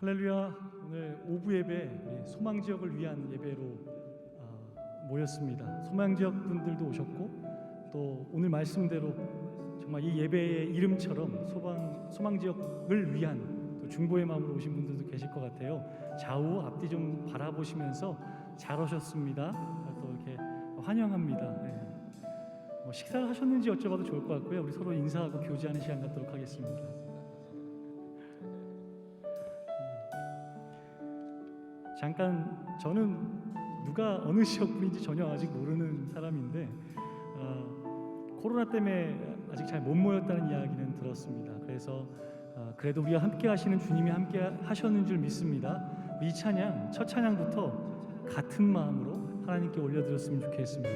할렐루야. 오늘 오부 예배 소망 지역을 위한 예배로 모였습니다. 소망 지역 분들도 오셨고 또 오늘 말씀대로 정말 이 예배의 이름처럼 소망 지역을 위한 또 중보의 마음으로 오신 분들도 계실 것 같아요. 좌우 앞뒤 좀 바라보시면서 잘 오셨습니다. 또 이렇게 환영합니다. 뭐 식사를 하셨는지 여쭤봐도 좋을 것 같고요. 우리 서로 인사하고 교제하는 시간 갖도록 하겠습니다. 잠깐 저는 누가 어느 지역 분인지 전혀 아직 모르는 사람인데 코로나 때문에 아직 잘 못 모였다는 이야기는 들었습니다. 그래서 그래도 우리와 함께 하시는 주님이 함께 하셨는 줄 믿습니다. 이 찬양, 첫 찬양부터 같은 마음으로 하나님께 올려드렸으면 좋겠습니다.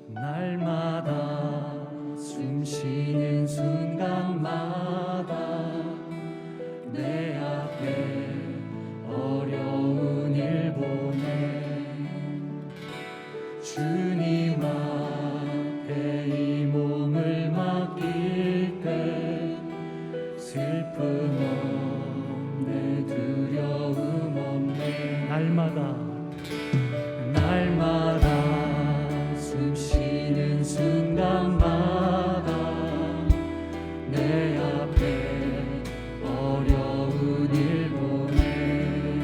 날마다 숨쉬는 순간마다 내 앞에 어려운 일 보내 주님 앞에 이 몸을 맡길 때 슬픔 없네 두려움 없네 날마다 숨쉬는 순간마다 내 앞에 어려운 일 보내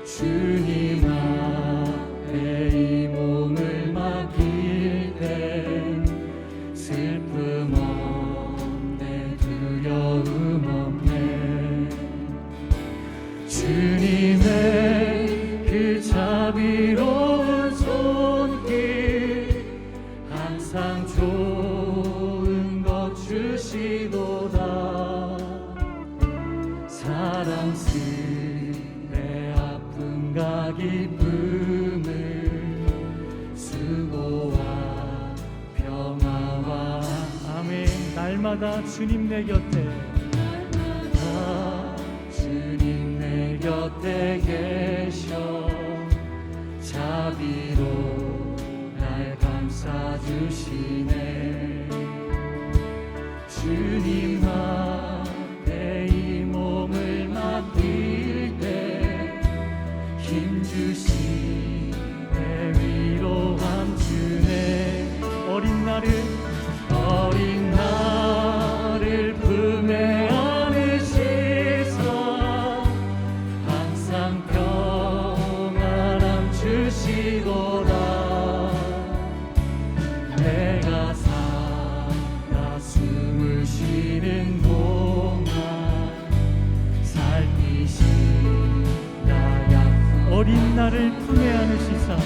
주님 앞에 이 몸을 맡길 때 슬픔 없네 두려움 없네 주님의 그 자비로운 손길 항상 좋은 것 주시도다 사랑스레 아픔과 기쁨을 수고와 평화와 아멘 날마다 주님 내 곁에 주님 내 곁에 계셔 자비로 날 감싸주시네 주님 앞에 이 몸을 맡길 때 힘주시네 위로함 주네 어린 나를 품에 안으시사 항상 평안함 주시도다 내가 살아 숨을 쉬는 동안 살피시나 약속 어린 나를 품에 안으시사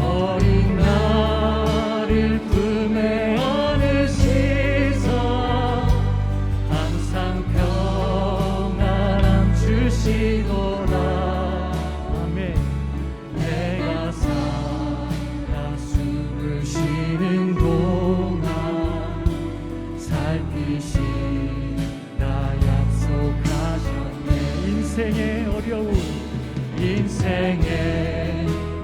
어린 나를 품에 안으시사 항상 평안함 주시도다 아멘 내가 살아 숨을 쉬는 동안 살피시라 약속하셨네 인생의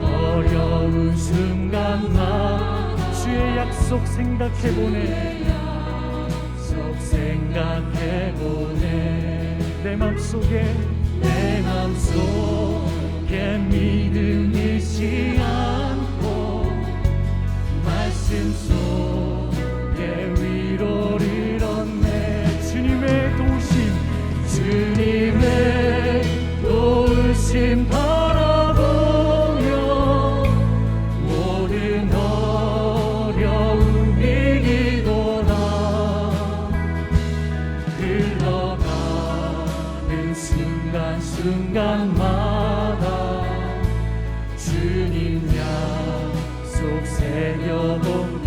어려운 순간만 주의 약속 생각해보네 내 맘속에 믿음 잃지 않고 말씀 속에 위로를 얻네 주님의 도우심 바라보며 모든 어려움 이기도다 흘러가는 순간마다 주님 약속 새겨보니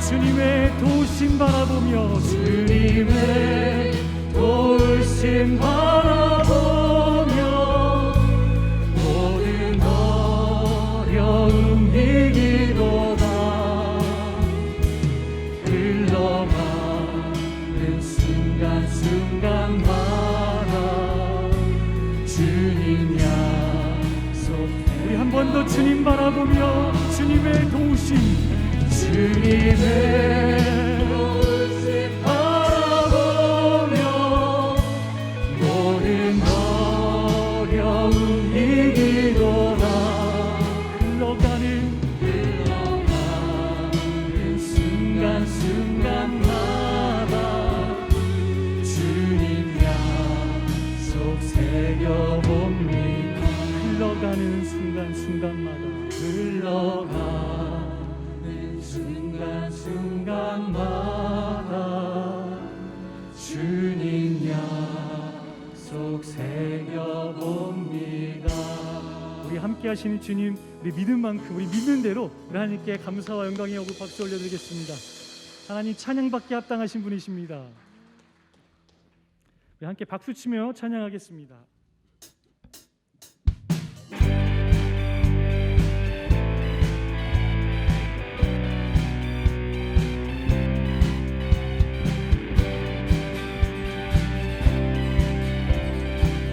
주님의 도우심 바라보며 주님의 도우심 바라보며 모든 어려움 이기도다 흘러가는 순간마다 주님 약속 우리 한 번 더 주님 바라보며 주님의 도우심 주님의 하시는 주님, 우리 믿은 만큼 우리 믿는 대로 우리 하나님께 감사와 영광의 여고 박수 올려드리겠습니다. 하나님 찬양받기 합당하신 분이십니다. 우리 함께 박수치며 찬양하겠습니다.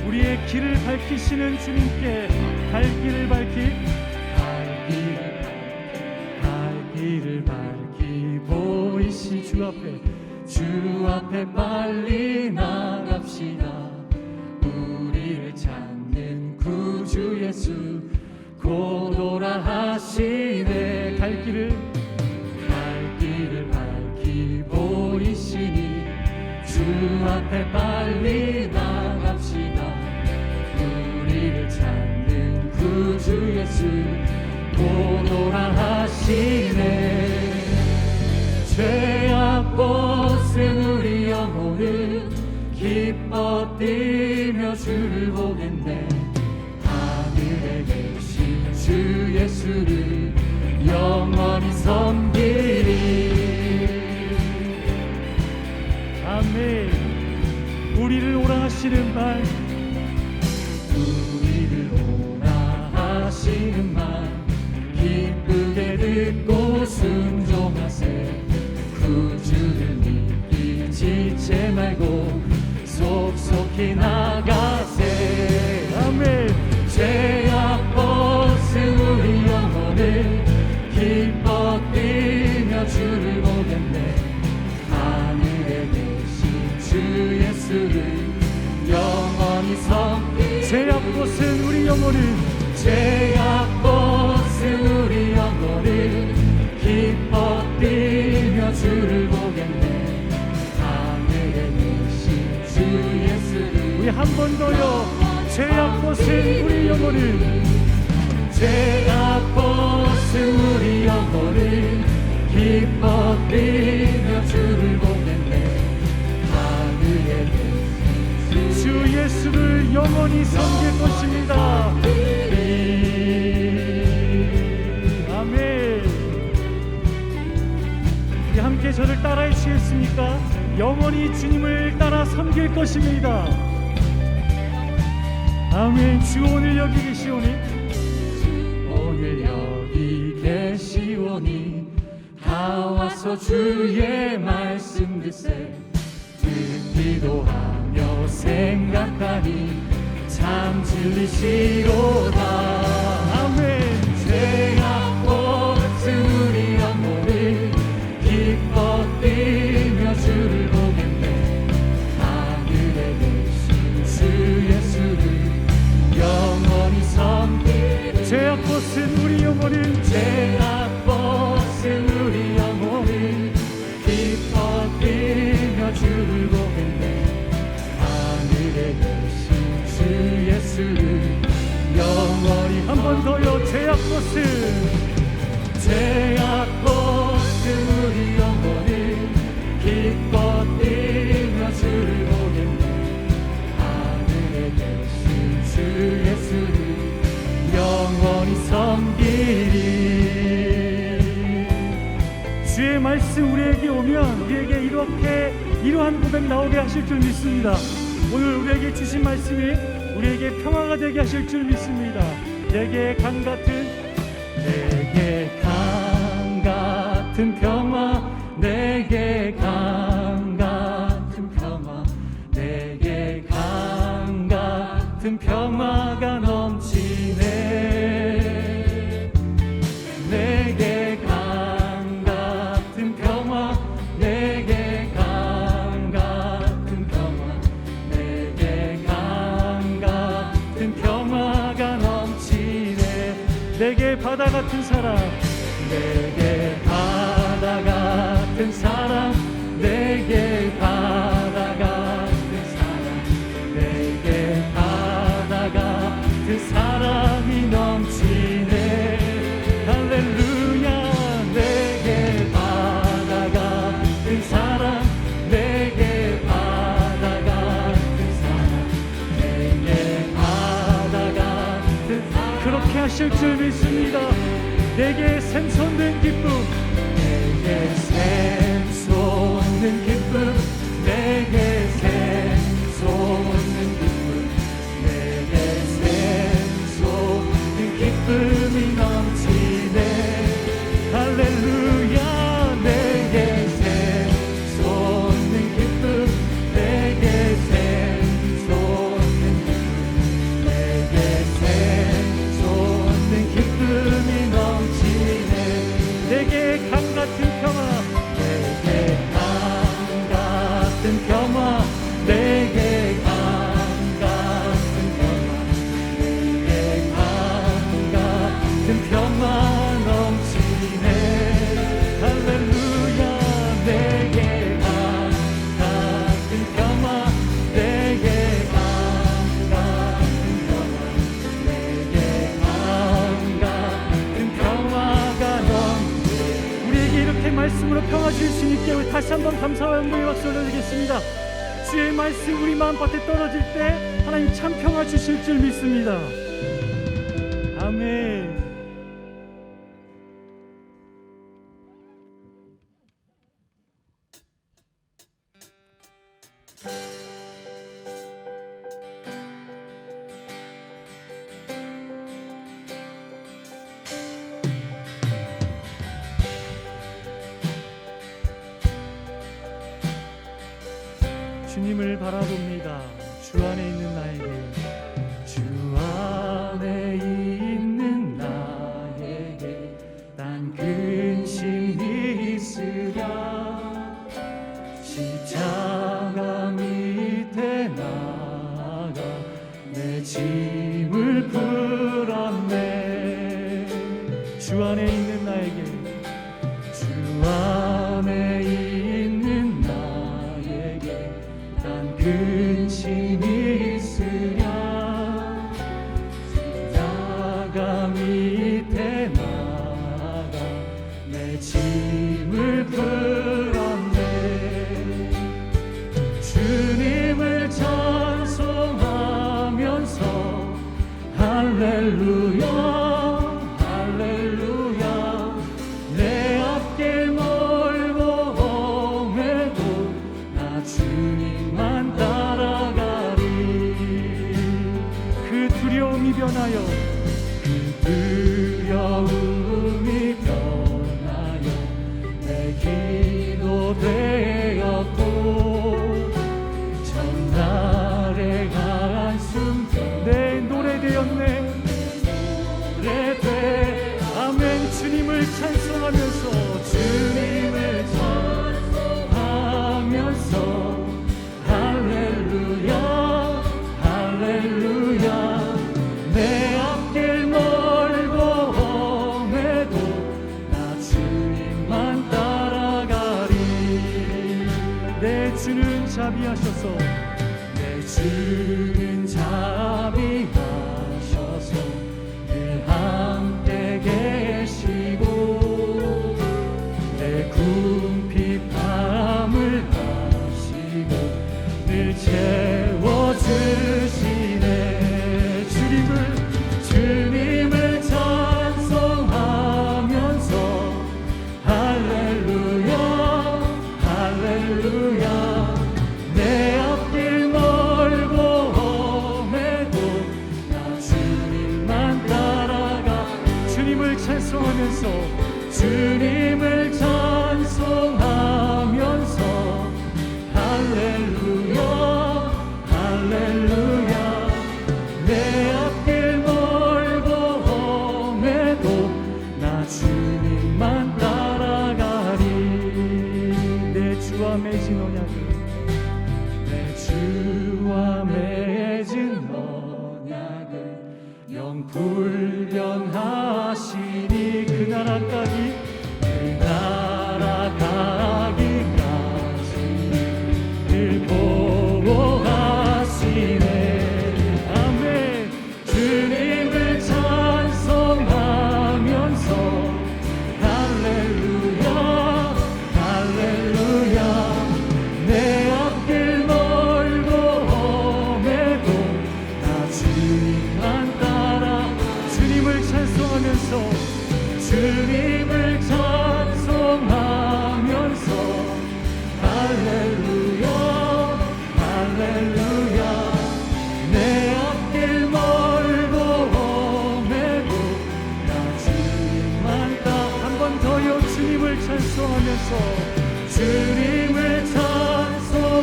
우리의 길을 밝히시는 주님께 갈 길을 밝히 보이신 주 앞에 빨리 나갑시다. 우리를 찾는 구주 예수 곧 오라 하시네. 갈 길을 밝히 보이시니 주 앞에 빨리 나갑시다. 우리를 찾는 구주 예수 곧 오라 하시네. 죄악 벗은 우리 영혼은 기뻐 뛰며 주를 보겠네. 하늘에 계신 주 예수를 영원히 섬기리. 아멘. 우리를 오라 하시는 말, 우리를 오라 하시는 말 기쁘게 듣고 순종하세. 구주를 믿기 지체 말고 속속히 나가세. 아멘. 죄악 벗은 우리 영혼을 기뻐 뛰며 주를 보겠네. 하늘에 계신 주 예수를 영원히 섬기리. 죄악 벗은 우리 영혼을 우리 영혼을 기뻐 뛰며 주를 보겠네. 하늘에 계신 주 예수를. 우리 한 번 더요. 죄악 벗은 우리 영혼을 우리 영혼을 기뻐 뛰며 주를 보겠네. 하늘에 계신 주 예수를 영원히 섬길 것입니다. 함께 저를 따라해 주시겠습니까? 영원히 주님을 따라 섬길 것입니다. 아멘. 주 오늘 여기 계시오니, 오늘 여기 계시오니 다 와서 주의 말씀 듣세. 듣기도 하며 생각하니 참 진리시로다. 아멘. 죄악 벗은 우리 영혼을 기뻐 뛰며 주를 보겠네. 하늘에 계신 주 예수를 영원히 섬기리. 죄악 벗은 우리 영혼을 우리 영혼을 기뻐 뛰며 주를 보겠네. 하늘에 계신 주 예수를 영원히. 한 번 더요. 죄악 벗은 우리 영혼을 기뻐 뛰며 주를 보겠네. 하늘에 계신 주 예수를 영원히 섬기리. 주의 말씀 우리에게 오면 우리에게 이러한 고백 나오게 하실 줄 믿습니다. 오늘 우리에게 주신 말씀이 우리에게 평화가 되게 하실 줄 믿습니다. 내게 강 같은 평화, 내게 강 같은 평화, 내게 강 같은 평화가 넘치네. 내게 강 같은 평화, 내게 강 같은 평화, 내게 강 같은 평화가 넘치네. 내게 바다 같은 사랑, 내게 바다 주실 줄 믿습니다. 내게 샘솟는 기쁨, 내게 샘솟는 기쁨, 내게 샘솟는 기쁨, 내게 샘솟는 기쁨이 넘치네. 할렐루야. 내게 샘솟는 기쁨, 내게 샘솟는 기쁨, 내게 샘솟는 기쁨이 넘치네. 내게 강 같은 평화, 내게 강 같은 평화, 내게 강 같은 평화, 내게 강 같은 평화 넘치네. 할렐루야. 내게 강 같은 평화, 내게 강 같은 평화, 내게 강 같은 평화가 우리에게 이렇게 말씀으로 평화 주실 수 있게 다시 한번 감사와 영광의 박수 올려드리겠습니다. 주의 말씀 우리 마음밭에 떨어질 때 하나님 참 평화 주실 줄 믿습니다. 아멘. 주님을 바라봅니다. 주 안에 있는 나에게, 주 안에 있는 나에게 난 근심이 있으랴. 십자가 밑에 나가 내 짐을 풀었네. 주 안에 있는 나에게, 주 안에 있는 나에게 난 근심이 있으랴. 십자가 밑에 나가 내 짐을 풀었네. 주님을 찬송하면서 할렐루야 할렐루야. 내 앞길 멀고 험해도 나 주님만 따라가리. 그 두려움이 변하여, 그 두려움이 변하여 내 기도 되었고, 전날의 한숨 내 노래 되었네. 노래 돼. 아멘. 주님을 찬송하면서, 주님을 찬송하면서 할렐루야 할렐루야. 내 앞길 멀고 험해도 나 주님만 따라가리. 내 주는 자비하셔서, 내 주는 자비하셔서 늘 함께 계시고, 내 궁핍함을 하시고 늘 채워주시네. 주님을 찬송하면서 할렐루야 할렐루야. 내 앞길 멀고 험해도 주님을 찬송하면서 주님을 찬송하면서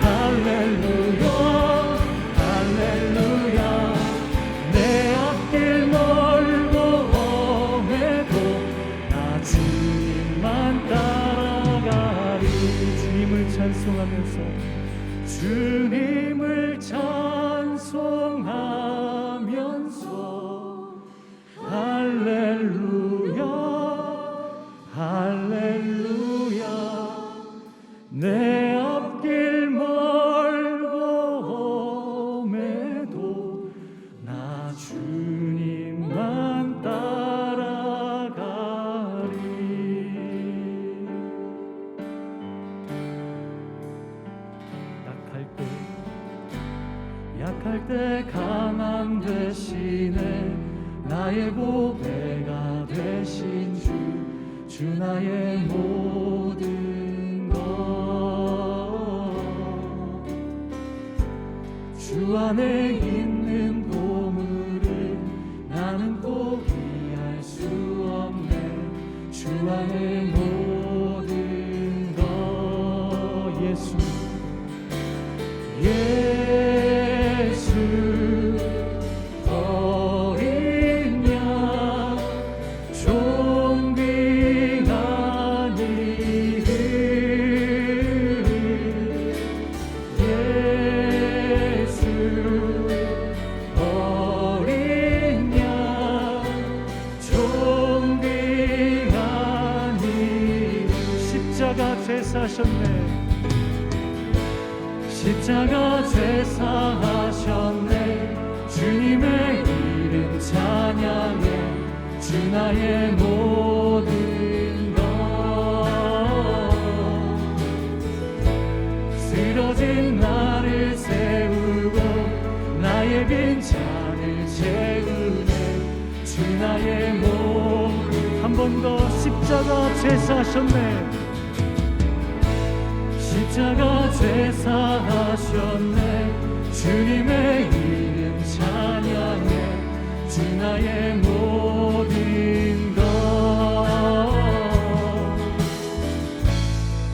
할렐루야 할렐루야 내 앞길 멀고 험해도 나 주님만 따라가리. 주님을 찬송하면서 주님을 찬송하면서 할렐루야 할렐루야 내 앞길 멀고 험해도 나 주님만 따라가리. 약할 때 강함 되시네 나의 보배가 되신 주 나의 모든 것 주 안에 있는 보물을 나는 포기할 수 없네. 주 안에 모든 것 예수 어린 양 존귀한 이름 예수 어린 양 존귀한 이름 십자가 제사하셨네. 십자가 제사하셨네. 주님의 이름 찬양해 주 나의 모든 것 쓰러진 나를 세우고 나의 빈잔을 채우네. 주 나의 모든 한 번 더 십자가 제사하셨네. 십자가 제사하셨네. 주님의 이름 찬양해 주 나의 모든 것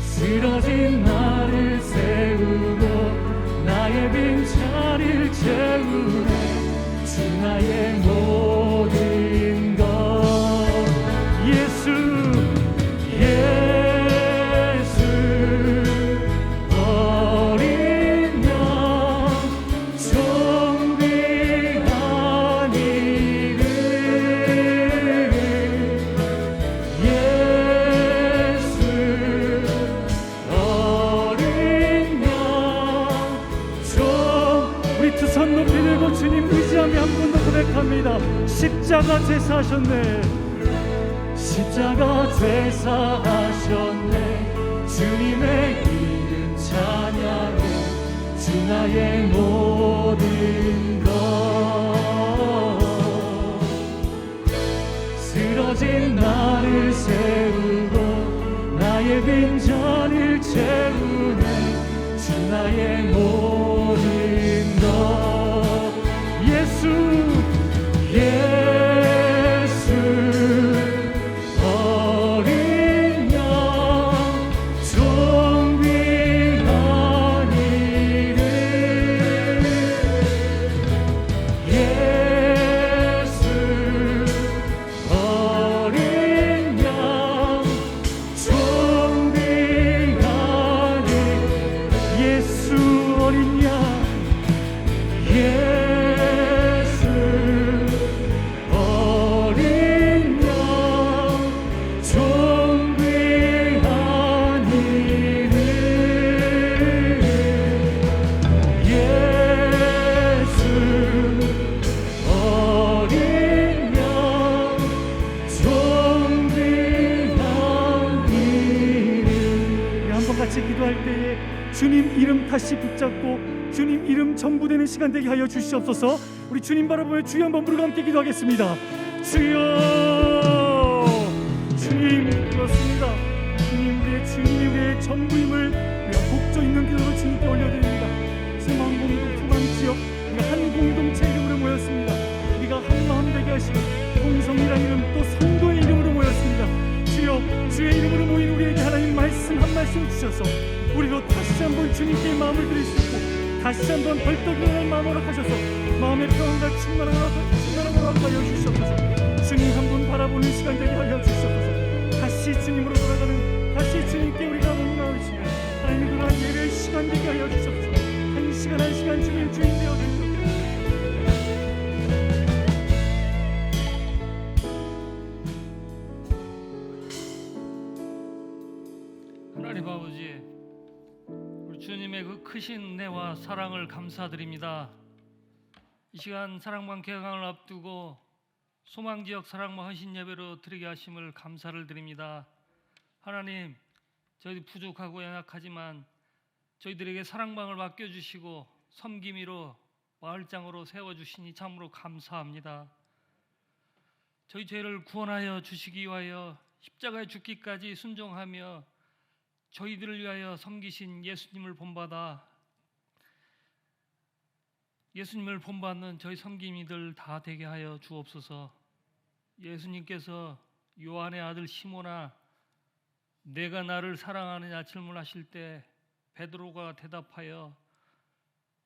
쓰러진 나를 세우고 나의 빈자리를 채우네. 주 나의 모든 것 예수 주님 의지하며 한 번 더 고백합니다. 십자가 제사하셨네. 십자가 제사하셨네. 주님의 이름 찬양해 주 나의 모든 것 쓰러진 나를 세우고 나의 빈잔을 채우네. 주 나의 모든 것 예수 어린 양 존귀한 이름 예수 어린 양 존귀한 이름 예수 어린 양 기도할 때에 주님 이름 다시 붙잡고 주님 이름 전부되는 시간 되게 하여 주시옵소서. 우리 주님 바라보며 주여 한번 부르고 함께 기도하겠습니다. 주여 주님 그렇습니다. 주님 우리의 주님이 우리의 전부임을 우리가 복조 있는 기도로 주님께 올려드립니다. 세망공동 소망지역 우리가 한 공동체 이름으로 모였습니다. 우리가 한 마음 되게 하시고 공성이라는 이름 또 성도의 이름을 말씀 주셔서 우리도 다시 한번 주님께 마음을 드릴 수 있고 다시 한번 벌떡 일어날 마음으로 하셔서 마음의 평안과 충만함을 허락하여 주시옵소서. 주님 한 분 바라보는 시간 되게 하여 주시옵소서. 다시 주님으로 돌아가는, 다시 주님께 우리가 몸나올 시간, 하나님 그러한 예배의 시간 되게 하여 주시옵소서. 한 시간 한 시간 주님 주인 되어 주시옵소서. 하나님 아버지, 우리 주님의 그 크신 은혜와 사랑을 감사드립니다. 이 시간 사랑방 개강을 앞두고 소망지역 사랑방 헌신 예배로 드리게 하심을 감사를 드립니다. 하나님, 저희들 부족하고 연약하지만 저희들에게 사랑방을 맡겨주시고 섬김이로 마을장으로 세워주시니 참으로 감사합니다. 저희 죄를 구원하여 주시기 위하여 십자가에 죽기까지 순종하며 저희들을 위하여 섬기신 예수님을 본받는 저희 섬김이들 다 되게 하여 주옵소서. 예수님께서 요한의 아들 시몬아, 내가 나를 사랑하느냐 질문하실 때 베드로가 대답하여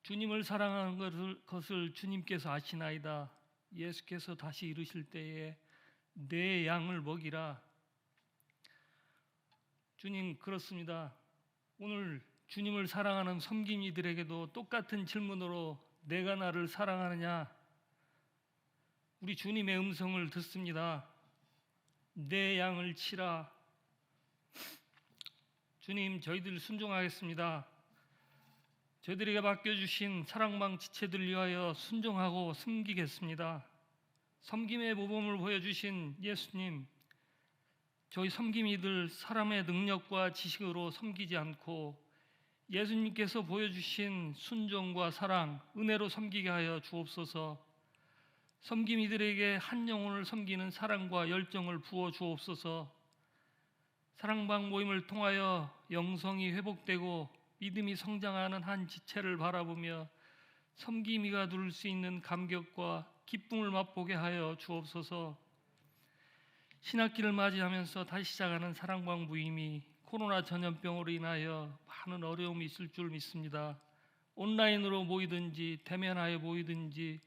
주님을 사랑하는 것을 주님께서 아시나이다. 예수께서 다시 이르실 때에 내 양을 먹이라. 주님, 그렇습니다. 오늘 주님을 사랑하는 섬김이들에게도 똑같은 질문으로 내가 나를 사랑하느냐, 우리 주님의 음성을 듣습니다. 내 양을 치라. 주님, 저희들 순종하겠습니다. 저희들에게 맡겨주신 사랑방 지체들 위하여 순종하고 섬기겠습니다. 섬김의 모범을 보여주신 예수님, 저희 섬김이들 사람의 능력과 지식으로 섬기지 않고 예수님께서 보여주신 순종과 사랑, 은혜로 섬기게 하여 주옵소서. 섬김이들에게 한 영혼을 섬기는 사랑과 열정을 부어 주옵소서. 사랑방 모임을 통하여 영성이 회복되고 믿음이 성장하는 한 지체를 바라보며 섬김이가 누릴 수 있는 감격과 기쁨을 맛보게 하여 주옵소서. 신학기를 맞이하면서 다시 시작하는 사랑방 모임이 코로나 전염병으로 인하여 많은 어려움이 있을 줄 믿습니다. 온라인으로 모이든지 대면하여 모이든지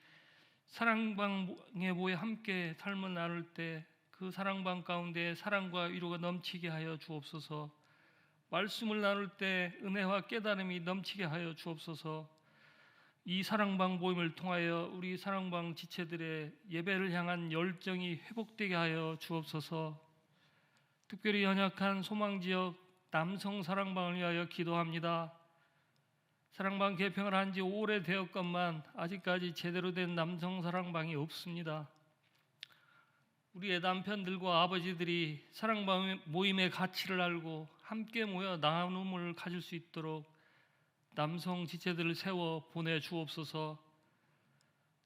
사랑방에 모여 함께 삶을 나눌 때 그 사랑방 가운데 사랑과 위로가 넘치게 하여 주옵소서. 말씀을 나눌 때 은혜와 깨달음이 넘치게 하여 주옵소서. 이 사랑방 모임을 통하여 우리 사랑방 지체들의 예배를 향한 열정이 회복되게 하여 주옵소서. 특별히 연약한 소망지역 남성 사랑방을 위하여 기도합니다. 사랑방 개평을 한 지 오래되었건만 아직까지 제대로 된 남성 사랑방이 없습니다. 우리의 남편들과 아버지들이 사랑방 모임의 가치를 알고 함께 모여 나눔을 가질 수 있도록 남성 지체들을 세워 보내주옵소서.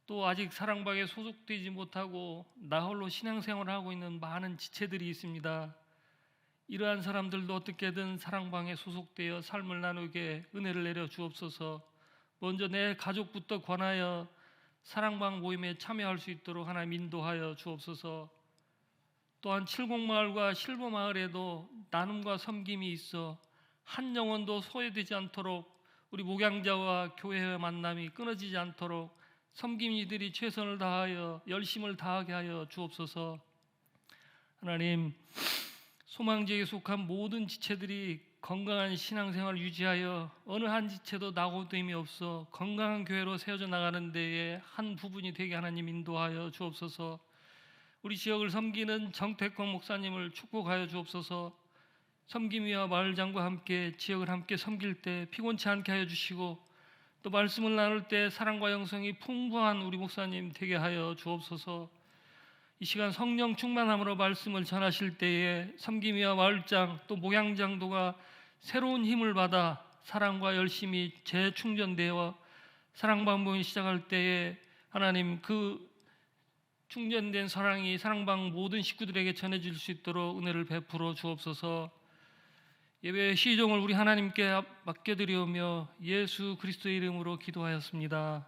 또 아직 사랑방에 소속되지 못하고 나홀로 신앙생활을 하고 있는 많은 지체들이 있습니다. 이러한 사람들도 어떻게든 사랑방에 소속되어 삶을 나누게 은혜를 내려 주옵소서. 먼저 내 가족부터 권하여 사랑방 모임에 참여할 수 있도록 하나님 인도하여 주옵소서. 또한 칠곡마을과 실버마을에도 나눔과 섬김이 있어 한 영혼도 소외되지 않도록 우리 목양자와 교회의 만남이 끊어지지 않도록 섬김이들이 최선을 다하여 열심을 다하게 하여 주옵소서. 하나님, 소망지역에 속한 모든 지체들이 건강한 신앙생활을 유지하여 어느 한 지체도 낙오됨이 없어 건강한 교회로 세워져 나가는 데에 한 부분이 되게 하나님 인도하여 주옵소서. 우리 지역을 섬기는 정택권 목사님을 축복하여 주옵소서. 섬김이와 마을장과 함께 지역을 함께 섬길 때 피곤치 않게 하여 주시고 또 말씀을 나눌 때 사랑과 영성이 풍부한 우리 목사님 되게 하여 주옵소서. 이 시간 성령 충만함으로 말씀을 전하실 때에 섬김이와 마을장 또 목양장도가 새로운 힘을 받아 사랑과 열심히 재충전되어 사랑방 모임 시작할 때에 하나님 그 충전된 사랑이 사랑방 모든 식구들에게 전해질 수 있도록 은혜를 베풀어 주옵소서. 예배 시종을 우리 하나님께 맡겨드리오며 예수 그리스도의 이름으로 기도하였습니다.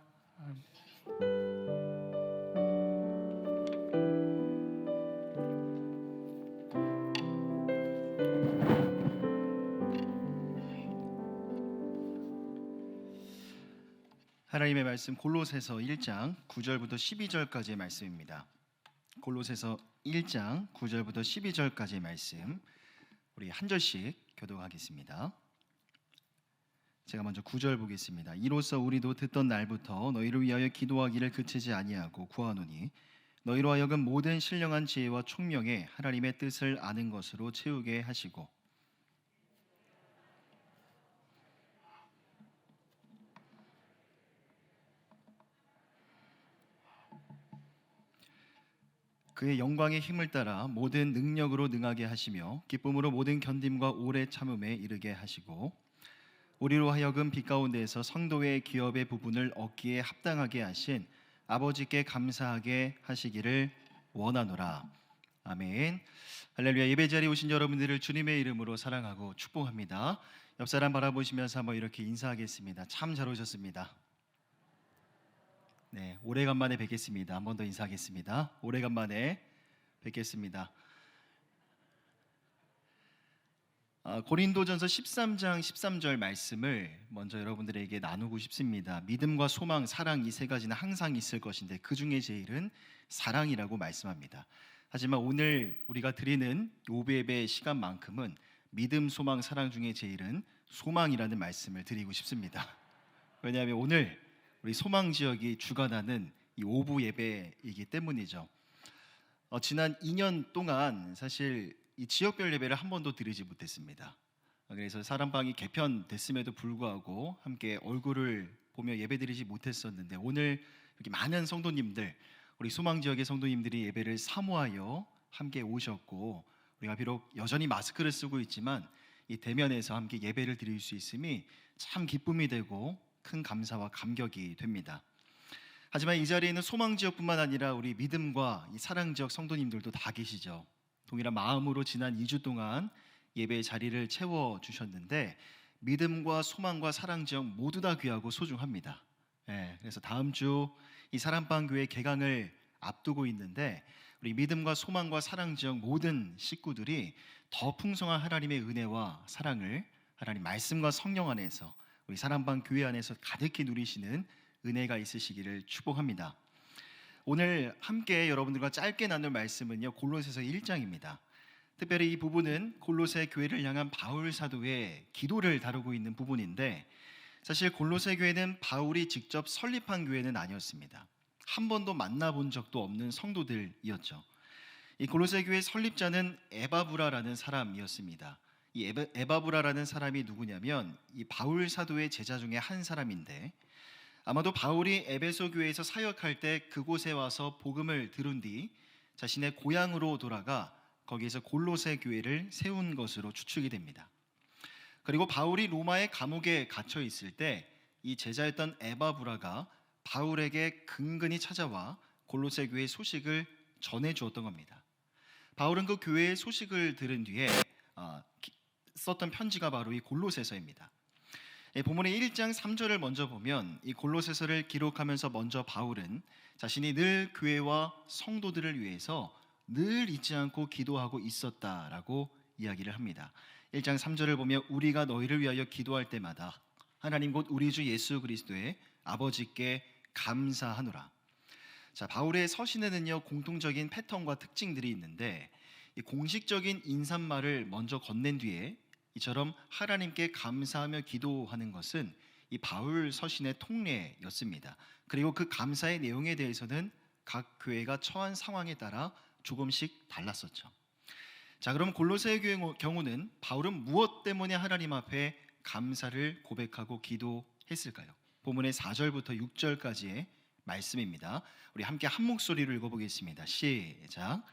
하나님의 말씀 골로새서 1장 9절부터 12절까지의 말씀입니다. 골로새서 1장 9절부터 12절까지의 말씀 우리 한 절씩 교독하겠습니다. 제가 먼저 9절 보겠습니다. 이로써 우리도 듣던 날부터 너희를 위하여 기도하기를 그치지 아니하고 구하노니 너희로 하여금 모든 신령한 지혜와 총명에 하나님의 뜻을 아는 것으로 채우게 하시고 그의 영광의 힘을 따라 모든 능력으로 능하게 하시며 기쁨으로 모든 견딤과 오래 참음에 이르게 하시고 우리로 하여금 빛 가운데에서 성도의 기업의 부분을 얻기에 합당하게 하신 아버지께 감사하게 하시기를 원하노라. 아멘. 할렐루야. 예배 자리에 오신 여러분들을 주님의 이름으로 사랑하고 축복합니다. 옆 사람 바라보시면서 한번 이렇게 인사하겠습니다. 참 잘 오셨습니다. 네, 오래간만에 뵙겠습니다. 한 번 더 인사하겠습니다. 오래간만에 뵙겠습니다. 고린도전서 13장 13절 말씀을 먼저 여러분들에게 나누고 싶습니다. 믿음과 소망, 사랑 이 세 가지는 항상 있을 것인데 그 중에 제일은 사랑이라고 말씀합니다. 하지만 오늘 우리가 드리는 오베베 시간만큼은 믿음, 소망, 사랑 중에 제일은 소망이라는 말씀을 드리고 싶습니다. 왜냐하면 오늘 우리 소망 지역이 주관하는 이 오부 예배이기 때문이죠. 지난 2년 동안 사실 이 지역별 예배를 한 번도 드리지 못했습니다. 그래서 사랑방이 개편됐음에도 불구하고 함께 얼굴을 보며 예배드리지 못했었는데 오늘 이렇게 많은 성도님들, 우리 소망 지역의 성도님들이 예배를 사모하여 함께 오셨고 우리가 비록 여전히 마스크를 쓰고 있지만 이 대면에서 함께 예배를 드릴 수 있음이 참 기쁨이 되고 큰 감사와 감격이 됩니다. 하지만 이 자리에 있는 소망 지역뿐만 아니라 우리 믿음과 이 사랑 지역 성도님들도 다 계시죠. 동일한 마음으로 지난 2주 동안 예배의 자리를 채워 주셨는데 믿음과 소망과 사랑 지역 모두 다 귀하고 소중합니다. 그래서 다음 주 이 사랑방 교회 개강을 앞두고 있는데 우리 믿음과 소망과 사랑 지역 모든 식구들이 더 풍성한 하나님의 은혜와 사랑을 하나님 말씀과 성령 안에서 우리 사랑방 교회 안에서 가득히 누리시는 은혜가 있으시기를 축복합니다. 오늘 함께 여러분들과 짧게 나눌 말씀은요 골로새서 1장입니다. 특별히 이 부분은 골로새 교회를 향한 바울 사도의 기도를 다루고 있는 부분인데 사실 골로새 교회는 바울이 직접 설립한 교회는 아니었습니다. 한 번도 만나본 적도 없는 성도들이었죠. 이 골로새 교회 설립자는 에바브라라는 사람이었습니다. 이 에바브라라는 사람이 누구냐면 이 바울 사도의 제자 중에 한 사람인데 아마도 바울이 에베소 교회에서 사역할 때 그곳에 와서 복음을 들은 뒤 자신의 고향으로 돌아가 거기에서 골로새 교회를 세운 것으로 추측이 됩니다. 그리고 바울이 로마의 감옥에 갇혀 있을 때 이 제자였던 에바브라가 바울에게 근근히 찾아와 골로새 교회의 소식을 전해 주었던 겁니다. 바울은 그 교회의 소식을 들은 뒤에 썼던 편지가 바로 이 골로새서입니다. 본문의 1장 3절을 먼저 보면 이 골로새서를 기록하면서 먼저 바울은 자신이 늘 교회와 성도들을 위해서 늘 잊지 않고 기도하고 있었다라고 이야기를 합니다. 1장 3절을 보면 우리가 너희를 위하여 기도할 때마다 하나님 곧 우리 주 예수 그리스도의 아버지께 감사하노라. 자, 바울의 서신에는요 공통적인 패턴과 특징들이 있는데 이 공식적인 인사말을 먼저 건넨 뒤에 이처럼 하나님께 감사하며 기도하는 것은 이 바울 서신의 통례였습니다. 그리고 그 감사의 내용에 대해서는 각 교회가 처한 상황에 따라 조금씩 달랐었죠. 자, 그럼 골로새 교회의 경우는 바울은 무엇 때문에 하나님 앞에 감사를 고백하고 기도했을까요? 본문의 4절부터 6절까지의 말씀입니다. 우리 함께 한 목소리로 읽어보겠습니다. 시작.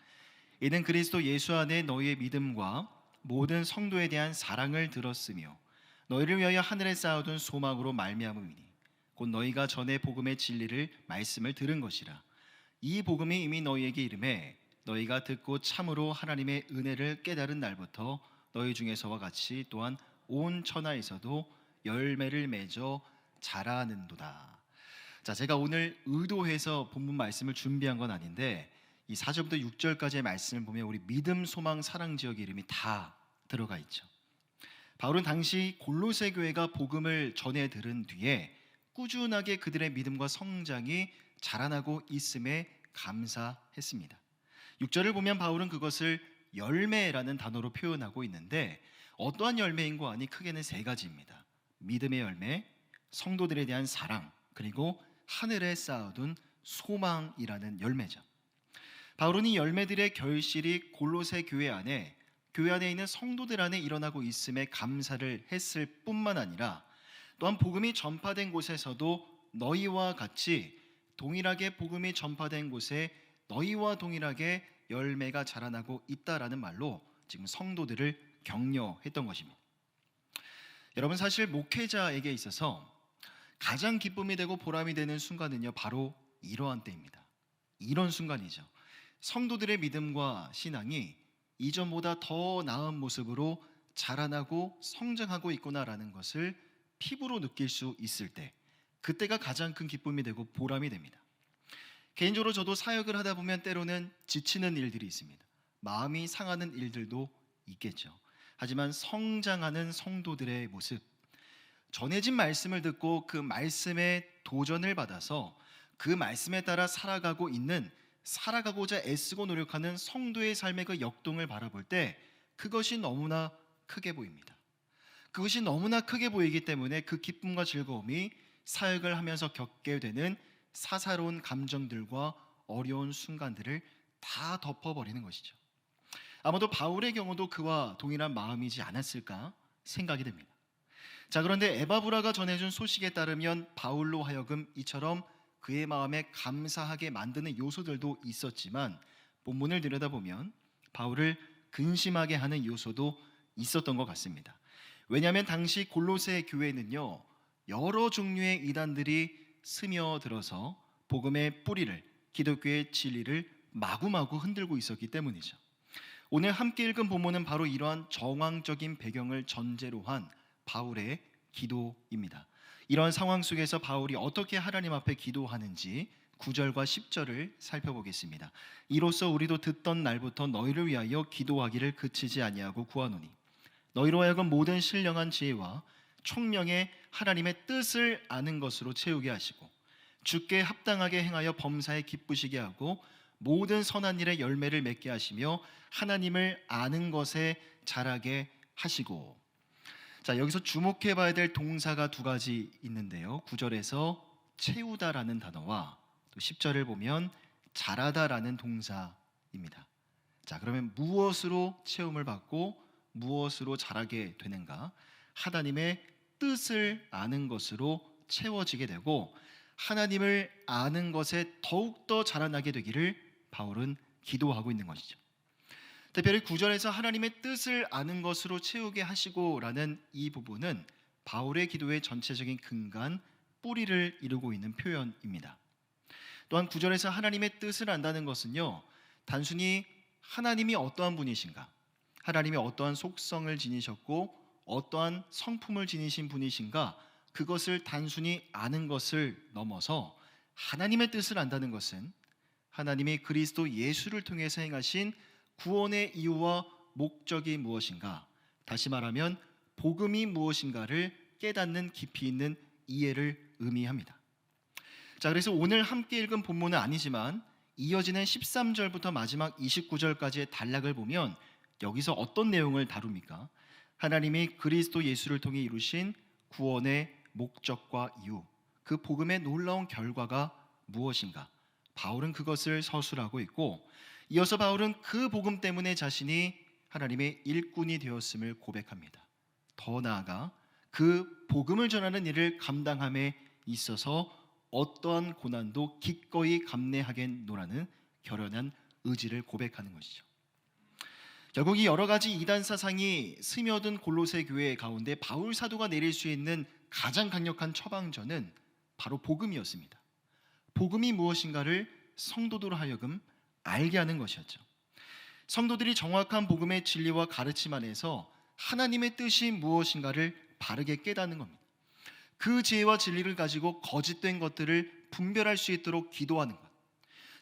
이는 그리스도 예수 안에 너희의 믿음과 모든 성도에 대한 사랑을 들었으며 너희를 위하여 하늘에 쌓아둔 소망으로 말미암음이니 곧 너희가 전에 복음의 진리를 말씀을 들은 것이라. 이 복음이 이미 너희에게 이름에 너희가 듣고 참으로 하나님의 은혜를 깨달은 날부터 너희 중에서와 같이 또한 온 천하에서도 열매를 맺어 자라는도다. 자, 제가 오늘 의도해서 본문 말씀을 준비한 건 아닌데 이 4절부터 6절까지의 말씀을 보면 우리 믿음, 소망, 사랑 지역 이름이 다 들어가 있죠. 바울은 당시 골로새 교회가 복음을 전해 들은 뒤에 꾸준하게 그들의 믿음과 성장이 자라나고 있음에 감사했습니다. 6절을 보면 바울은 그것을 열매라는 단어로 표현하고 있는데 어떠한 열매인고 하니 크게는 세 가지입니다. 믿음의 열매, 성도들에 대한 사랑, 그리고 하늘에 쌓아둔 소망이라는 열매죠. 바울은 이 열매들의 결실이 골로새 교회 안에 있는 성도들 안에 일어나고 있음에 감사를 했을 뿐만 아니라 또한 복음이 전파된 곳에서도 너희와 같이 동일하게 복음이 전파된 곳에 너희와 동일하게 열매가 자라나고 있다라는 말로 지금 성도들을 격려했던 것입니다. 여러분, 사실 목회자에게 있어서 가장 기쁨이 되고 보람이 되는 순간은요, 바로 이러한 때입니다. 이런 순간이죠. 성도들의 믿음과 신앙이 이전보다 더 나은 모습으로 자라나고 성장하고 있구나라는 것을 피부로 느낄 수 있을 때, 그때가 가장 큰 기쁨이 되고 보람이 됩니다. 개인적으로 저도 사역을 하다 보면 때로는 지치는 일들이 있습니다. 마음이 상하는 일들도 있겠죠. 하지만 성장하는 성도들의 모습, 전해진 말씀을 듣고 그 말씀에 도전을 받아서 그 말씀에 따라 살아가고자 애쓰고 노력하는 성도의 삶의 그 역동을 바라볼 때 그것이 너무나 크게 보입니다. 그것이 너무나 크게 보이기 때문에 그 기쁨과 즐거움이 사역을 하면서 겪게 되는 사사로운 감정들과 어려운 순간들을 다 덮어버리는 것이죠. 아마도 바울의 경우도 그와 동일한 마음이지 않았을까 생각이 됩니다. 자, 그런데 에바브라가 전해준 소식에 따르면 바울로 하여금 이처럼 그의 마음에 감사하게 만드는 요소들도 있었지만 본문을 들여다보면 바울을 근심하게 하는 요소도 있었던 것 같습니다. 왜냐하면 당시 골로새 교회는요, 여러 종류의 이단들이 스며들어서 복음의 뿌리를, 기독교의 진리를 마구마구 흔들고 있었기 때문이죠. 오늘 함께 읽은 본문은 바로 이러한 정황적인 배경을 전제로 한 바울의 기도입니다. 이런 상황 속에서 바울이 어떻게 하나님 앞에 기도하는지 9절과 10절을 살펴보겠습니다. 이로써 우리도 듣던 날부터 너희를 위하여 기도하기를 그치지 아니하고 구하노니 너희로 하여금 모든 신령한 지혜와 총명의 하나님의 뜻을 아는 것으로 채우게 하시고 주께 합당하게 행하여 범사에 기쁘시게 하고 모든 선한 일에 열매를 맺게 하시며 하나님을 아는 것에 자라게 하시고. 자, 여기서 주목해 봐야 될 동사가 두 가지 있는데요. 9절에서 채우다라는 단어와 또 10절을 보면 자라다라는 동사입니다. 자, 그러면 무엇으로 채움을 받고 무엇으로 자라게 되는가? 하나님의 뜻을 아는 것으로 채워지게 되고 하나님을 아는 것에 더욱더 자라나게 되기를 바울은 기도하고 있는 것이죠. 특별히 9절에서 하나님의 뜻을 아는 것으로 채우게 하시고라는 이 부분은 바울의 기도의 전체적인 근간, 뿌리를 이루고 있는 표현입니다. 또한 9절에서 하나님의 뜻을 안다는 것은요, 단순히 하나님이 어떠한 분이신가, 하나님이 어떠한 속성을 지니셨고 어떠한 성품을 지니신 분이신가, 그것을 단순히 아는 것을 넘어서 하나님의 뜻을 안다는 것은 하나님이 그리스도 예수를 통해서 행하신 구원의 이유와 목적이 무엇인가, 다시 말하면 복음이 무엇인가를 깨닫는 깊이 있는 이해를 의미합니다. 자, 그래서 오늘 함께 읽은 본문은 아니지만 이어지는 13절부터 마지막 29절까지의 단락을 보면 여기서 어떤 내용을 다룹니까? 하나님이 그리스도 예수를 통해 이루신 구원의 목적과 이유, 그 복음의 놀라운 결과가 무엇인가, 바울은 그것을 서술하고 있고, 이어서 바울은 그 복음 때문에 자신이 하나님의 일꾼이 되었음을 고백합니다. 더 나아가 그 복음을 전하는 일을 감당함에 있어서 어떠한 고난도 기꺼이 감내하겠노라는 결연한 의지를 고백하는 것이죠. 결국 이 여러 가지 이단 사상이 스며든 골로새 교회 가운데 바울 사도가 내릴 수 있는 가장 강력한 처방전은 바로 복음이었습니다. 복음이 무엇인가를 성도들로 하여금 알게 하는 것이었죠. 성도들이 정확한 복음의 진리와 가르침 안에서 하나님의 뜻이 무엇인가를 바르게 깨닫는 겁니다. 그 지혜와 진리를 가지고 거짓된 것들을 분별할 수 있도록 기도하는 것.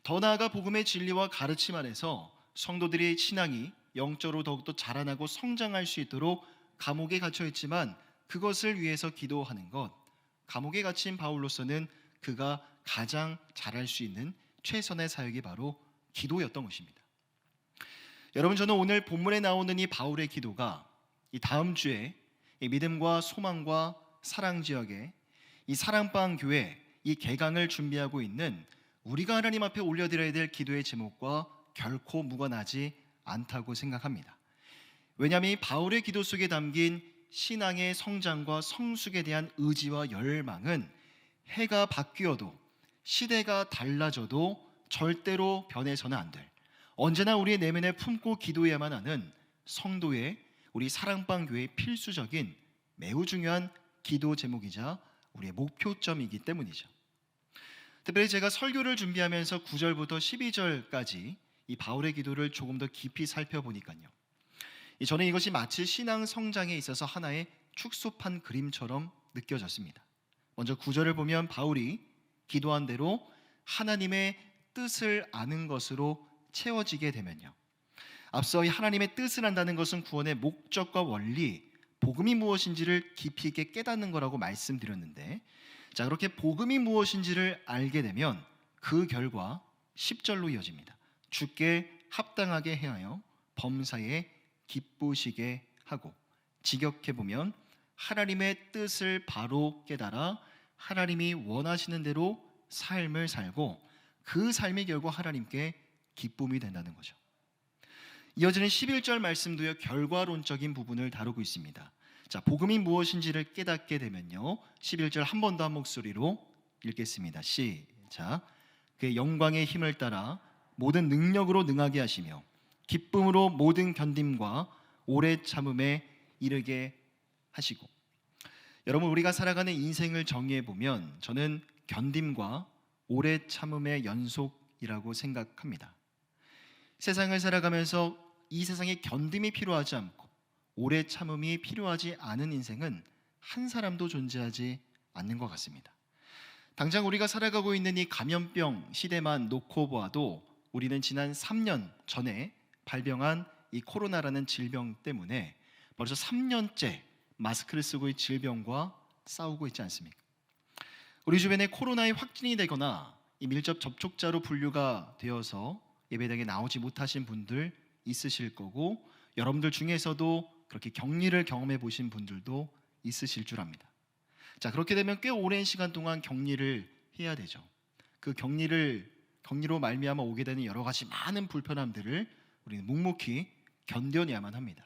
더 나아가 복음의 진리와 가르침 안에서 성도들의 신앙이 영적으로 더욱더 자라나고 성장할 수 있도록 감옥에 갇혀 있지만 그것을 위해서 기도하는 것. 감옥에 갇힌 바울로서는 그가 가장 잘할 수 있는 최선의 사역이 바로 기도였던 것입니다. 여러분, 저는 오늘 본문에 나오는 이 바울의 기도가 이 다음 주에 이 믿음과 소망과 사랑 지역에 이 사랑방 교회 이 개강을 준비하고 있는 우리가 하나님 앞에 올려드려야 될 기도의 제목과 결코 무관하지 않다고 생각합니다. 왜냐하면 이 바울의 기도 속에 담긴 신앙의 성장과 성숙에 대한 의지와 열망은 해가 바뀌어도 시대가 달라져도 절대로 변해서는 안 될, 언제나 우리의 내면에 품고 기도해야만 하는 성도의 우리 사랑방 교회의 필수적인 매우 중요한 기도 제목이자 우리의 목표점이기 때문이죠. 특별히 제가 설교를 준비하면서 9절부터 12절까지 이 바울의 기도를 조금 더 깊이 살펴보니까요, 저는 이것이 마치 신앙 성장에 있어서 하나의 축소판 그림처럼 느껴졌습니다. 먼저 9절을 보면 바울이 기도한 대로 하나님의 뜻을 아는 것으로 채워지게 되면요, 앞서 이 하나님의 뜻을 안다는 것은 구원의 목적과 원리, 복음이 무엇인지를 깊이 있게 깨닫는 거라고 말씀드렸는데, 자, 그렇게 복음이 무엇인지를 알게 되면 그 결과 10절로 이어집니다. 주께 합당하게 행하여 범사에 기쁘시게 하고, 직역해 보면 하나님의 뜻을 바로 깨달아 하나님이 원하시는 대로 삶을 살고 그 삶이 결국 하나님께 기쁨이 된다는 거죠. 이어지는 11절 말씀도요, 결과론적인 부분을 다루고 있습니다. 자, 복음이 무엇인지를 깨닫게 되면요, 11절 한 번 더 한 목소리로 읽겠습니다. 시작. 그의 영광의 힘을 따라 모든 능력으로 능하게 하시며 기쁨으로 모든 견딤과 오래 참음에 이르게 하시고. 여러분, 우리가 살아가는 인생을 정의해 보면 저는 견딤과 오래 참음의 연속이라고 생각합니다. 세상을 살아가면서 이 세상에 견딤이 필요하지 않고 오래 참음이 필요하지 않은 인생은 한 사람도 존재하지 않는 것 같습니다. 당장 우리가 살아가고 있는 이 감염병 시대만 놓고 보아도 우리는 지난 3년 전에 발병한 이 코로나라는 질병 때문에 벌써 3년째 마스크를 쓰고 이 질병과 싸우고 있지 않습니까? 우리 주변에 코로나에 확진이 되거나 이 밀접 접촉자로 분류가 되어서 예배당에 나오지 못하신 분들 있으실 거고, 여러분들 중에서도 그렇게 격리를 경험해 보신 분들도 있으실 줄 압니다. 자, 그렇게 되면 꽤 오랜 시간 동안 격리를 해야 되죠. 그 격리로 말미암아 오게 되는 여러 가지 많은 불편함들을 우리는 묵묵히 견뎌내야만 합니다.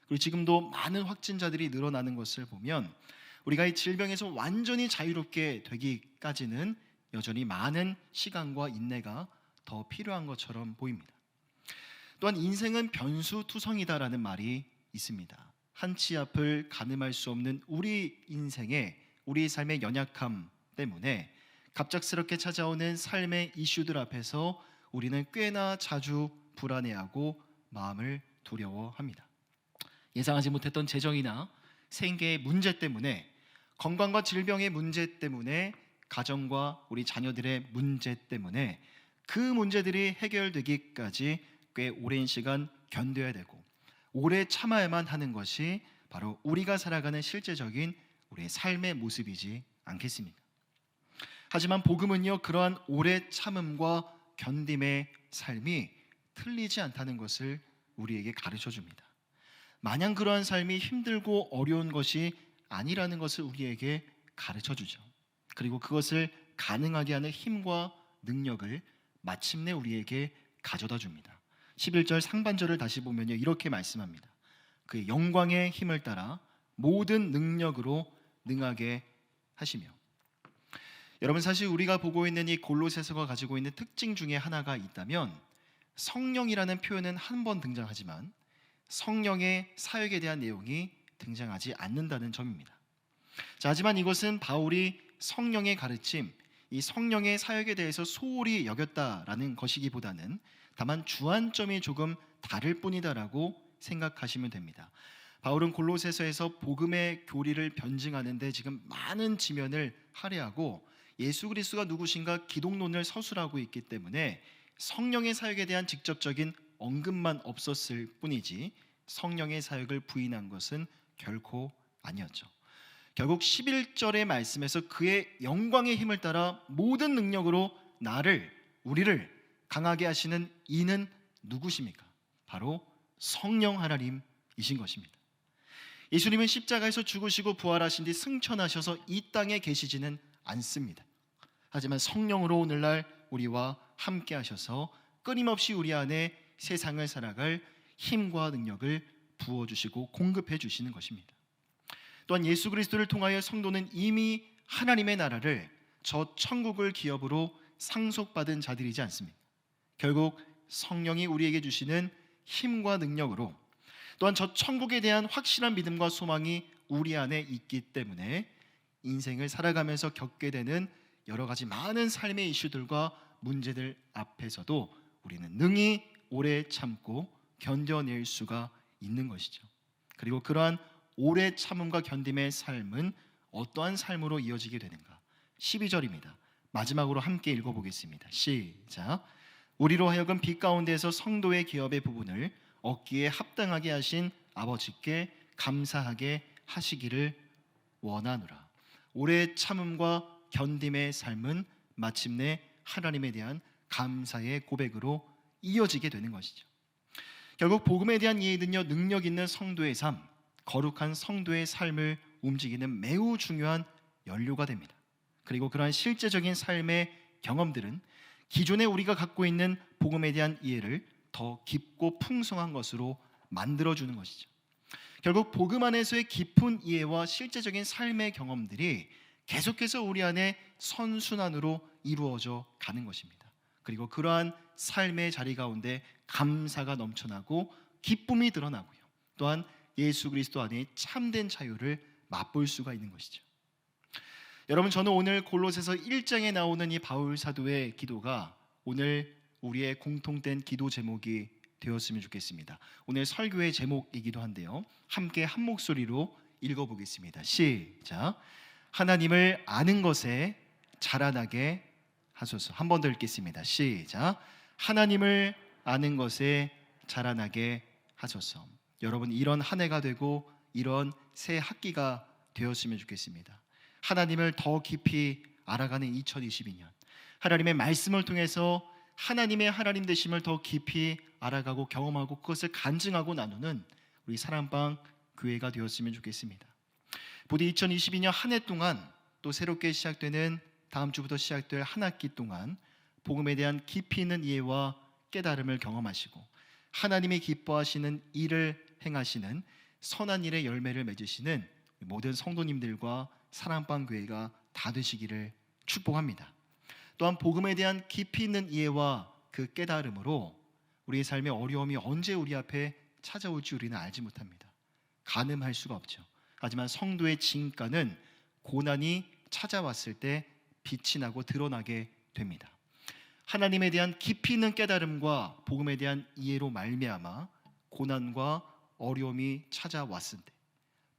그리고 지금도 많은 확진자들이 늘어나는 것을 보면 우리가 이 질병에서 완전히 자유롭게 되기까지는 여전히 많은 시간과 인내가 더 필요한 것처럼 보입니다. 또한 인생은 변수투성이다라는 말이 있습니다. 한치 앞을 가늠할 수 없는 우리 인생의, 우리 삶의 연약함 때문에 갑작스럽게 찾아오는 삶의 이슈들 앞에서 우리는 꽤나 자주 불안해하고 마음을 두려워합니다. 예상하지 못했던 재정이나 생계의 문제 때문에, 건강과 질병의 문제 때문에, 가정과 우리 자녀들의 문제 때문에 그 문제들이 해결되기까지 꽤 오랜 시간 견뎌야 되고 오래 참아야만 하는 것이 바로 우리가 살아가는 실제적인 우리의 삶의 모습이지 않겠습니까? 하지만 복음은요, 그러한 오래 참음과 견딤의 삶이 틀리지 않다는 것을 우리에게 가르쳐 줍니다. 마냥 그러한 삶이 힘들고 어려운 것이 아니라는 것을 우리에게 가르쳐 주죠. 그리고 그것을 가능하게 하는 힘과 능력을 마침내 우리에게 가져다 줍니다. 11절 상반절을 다시 보면요, 이렇게 말씀합니다. 그의 영광의 힘을 따라 모든 능력으로 능하게 하시며. 여러분, 사실 우리가 보고 있는 이 골로새서가 가지고 있는 특징 중에 하나가 있다면 성령이라는 표현은 한 번 등장하지만 성령의 사역에 대한 내용이 등장하지 않는다는 점입니다. 자, 하지만 이것은 바울이 성령의 가르침, 이 성령의 사역에 대해서 소홀히 여겼다라는 것이기보다는 다만 주안점이 조금 다를 뿐이다라고 생각하시면 됩니다. 바울은 골로새서에서 복음의 교리를 변증하는데 지금 많은 지면을 할애하고 예수 그리스도가 누구신가 기독론을 서술하고 있기 때문에 성령의 사역에 대한 직접적인 언급만 없었을 뿐이지 성령의 사역을 부인한 것은 결코 아니었죠. 결국 11절의 말씀에서 그의 영광의 힘을 따라 모든 능력으로 우리를 강하게 하시는 이는 누구십니까? 바로 성령 하나님이신 것입니다. 예수님은 십자가에서 죽으시고 부활하신 뒤 승천하셔서 이 땅에 계시지는 않습니다. 하지만 성령으로 오늘날 우리와 함께 하셔서 끊임없이 우리 안에 세상을 살아갈 힘과 능력을 부어주시고 공급해 주시는 것입니다. 또한 예수 그리스도를 통하여 성도는 이미 하나님의 나라를 저 천국을 기업으로 상속받은 자들이지 않습니까? 결국 성령이 우리에게 주시는 힘과 능력으로 또한 저 천국에 대한 확실한 믿음과 소망이 우리 안에 있기 때문에 인생을 살아가면서 겪게 되는 여러 가지 많은 삶의 이슈들과 문제들 앞에서도 우리는 능히 오래 참고 견뎌낼 수가 있는 것이죠. 그리고 그러한 오래 참음과 견딤의 삶은 어떠한 삶으로 이어지게 되는가? 12절입니다. 마지막으로 함께 읽어보겠습니다. 시작. 우리로 하여금 빛 가운데에서 성도의 기업의 부분을 얻기에 합당하게 하신 아버지께 감사하게 하시기를 원하노라. 오래 참음과 견딤의 삶은 마침내 하나님에 대한 감사의 고백으로 이어지게 되는 것이죠. 결국 복음에 대한 이해는요, 능력 있는 성도의 삶, 거룩한 성도의 삶을 움직이는 매우 중요한 연료가 됩니다. 그리고 그러한 실제적인 삶의 경험들은 기존에 우리가 갖고 있는 복음에 대한 이해를 더 깊고 풍성한 것으로 만들어주는 것이죠. 결국 복음 안에서의 깊은 이해와 실제적인 삶의 경험들이 계속해서 우리 안에 선순환으로 이루어져 가는 것입니다. 그리고 그러한 삶의 자리 가운데 감사가 넘쳐나고 기쁨이 드러나고요. 또한 예수 그리스도 안에 참된 자유를 맛볼 수가 있는 것이죠. 여러분, 저는 오늘 골로새서 1장에 나오는 이 바울 사도의 기도가 오늘 우리의 공통된 기도 제목이 되었으면 좋겠습니다. 오늘 설교의 제목이기도 한데요. 함께 한 목소리로 읽어보겠습니다. 시작. 하나님을 아는 것에 자라나게 하소서. 한 번 더 읽겠습니다. 시작. 하나님을 아는 것에 자라나게 하소서. 여러분, 이런 한 해가 되고 이런 새 학기가 되었으면 좋겠습니다. 하나님을 더 깊이 알아가는 2022년, 하나님의 말씀을 통해서 하나님의 하나님 되심을 더 깊이 알아가고 경험하고 그것을 간증하고 나누는 우리 사랑방 교회가 되었으면 좋겠습니다. 부디 2022년 한 해 동안 또 새롭게 시작되는 다음 주부터 시작될 한 학기 동안 복음에 대한 깊이 있는 이해와 깨달음을 경험하시고 하나님이 기뻐하시는 일을 행하시는 선한 일의 열매를 맺으시는 모든 성도님들과 사랑방 교회가 다 되시기를 축복합니다. 또한 복음에 대한 깊이 있는 이해와 그 깨달음으로 우리의 삶의 어려움이 언제 우리 앞에 찾아올지 우리는 알지 못합니다. 가늠할 수가 없죠. 하지만 성도의 진가는 고난이 찾아왔을 때 빛이 나고 드러나게 됩니다. 하나님에 대한 깊이 있는 깨달음과 복음에 대한 이해로 말미암아 고난과 어려움이 찾아왔을 때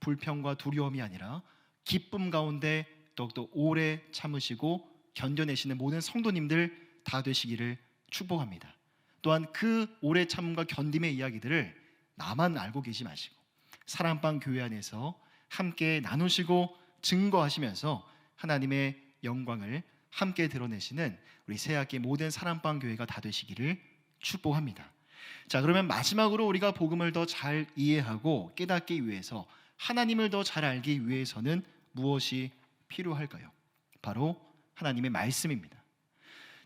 불평과 두려움이 아니라 기쁨 가운데 더욱더 오래 참으시고 견뎌내시는 모든 성도님들 다 되시기를 축복합니다. 또한 그 오래 참음과 견딤의 이야기들을 나만 알고 계시 마시고 사랑방 교회 안에서 함께 나누시고 증거하시면서 하나님의 영광을 함께 드러내시는 우리 새학기 모든 사랑방 교회가 다 되시기를 축복합니다. 자, 그러면 마지막으로 우리가 복음을 더 잘 이해하고 깨닫기 위해서 하나님을 더 잘 알기 위해서는 무엇이 필요할까요? 바로 하나님의 말씀입니다.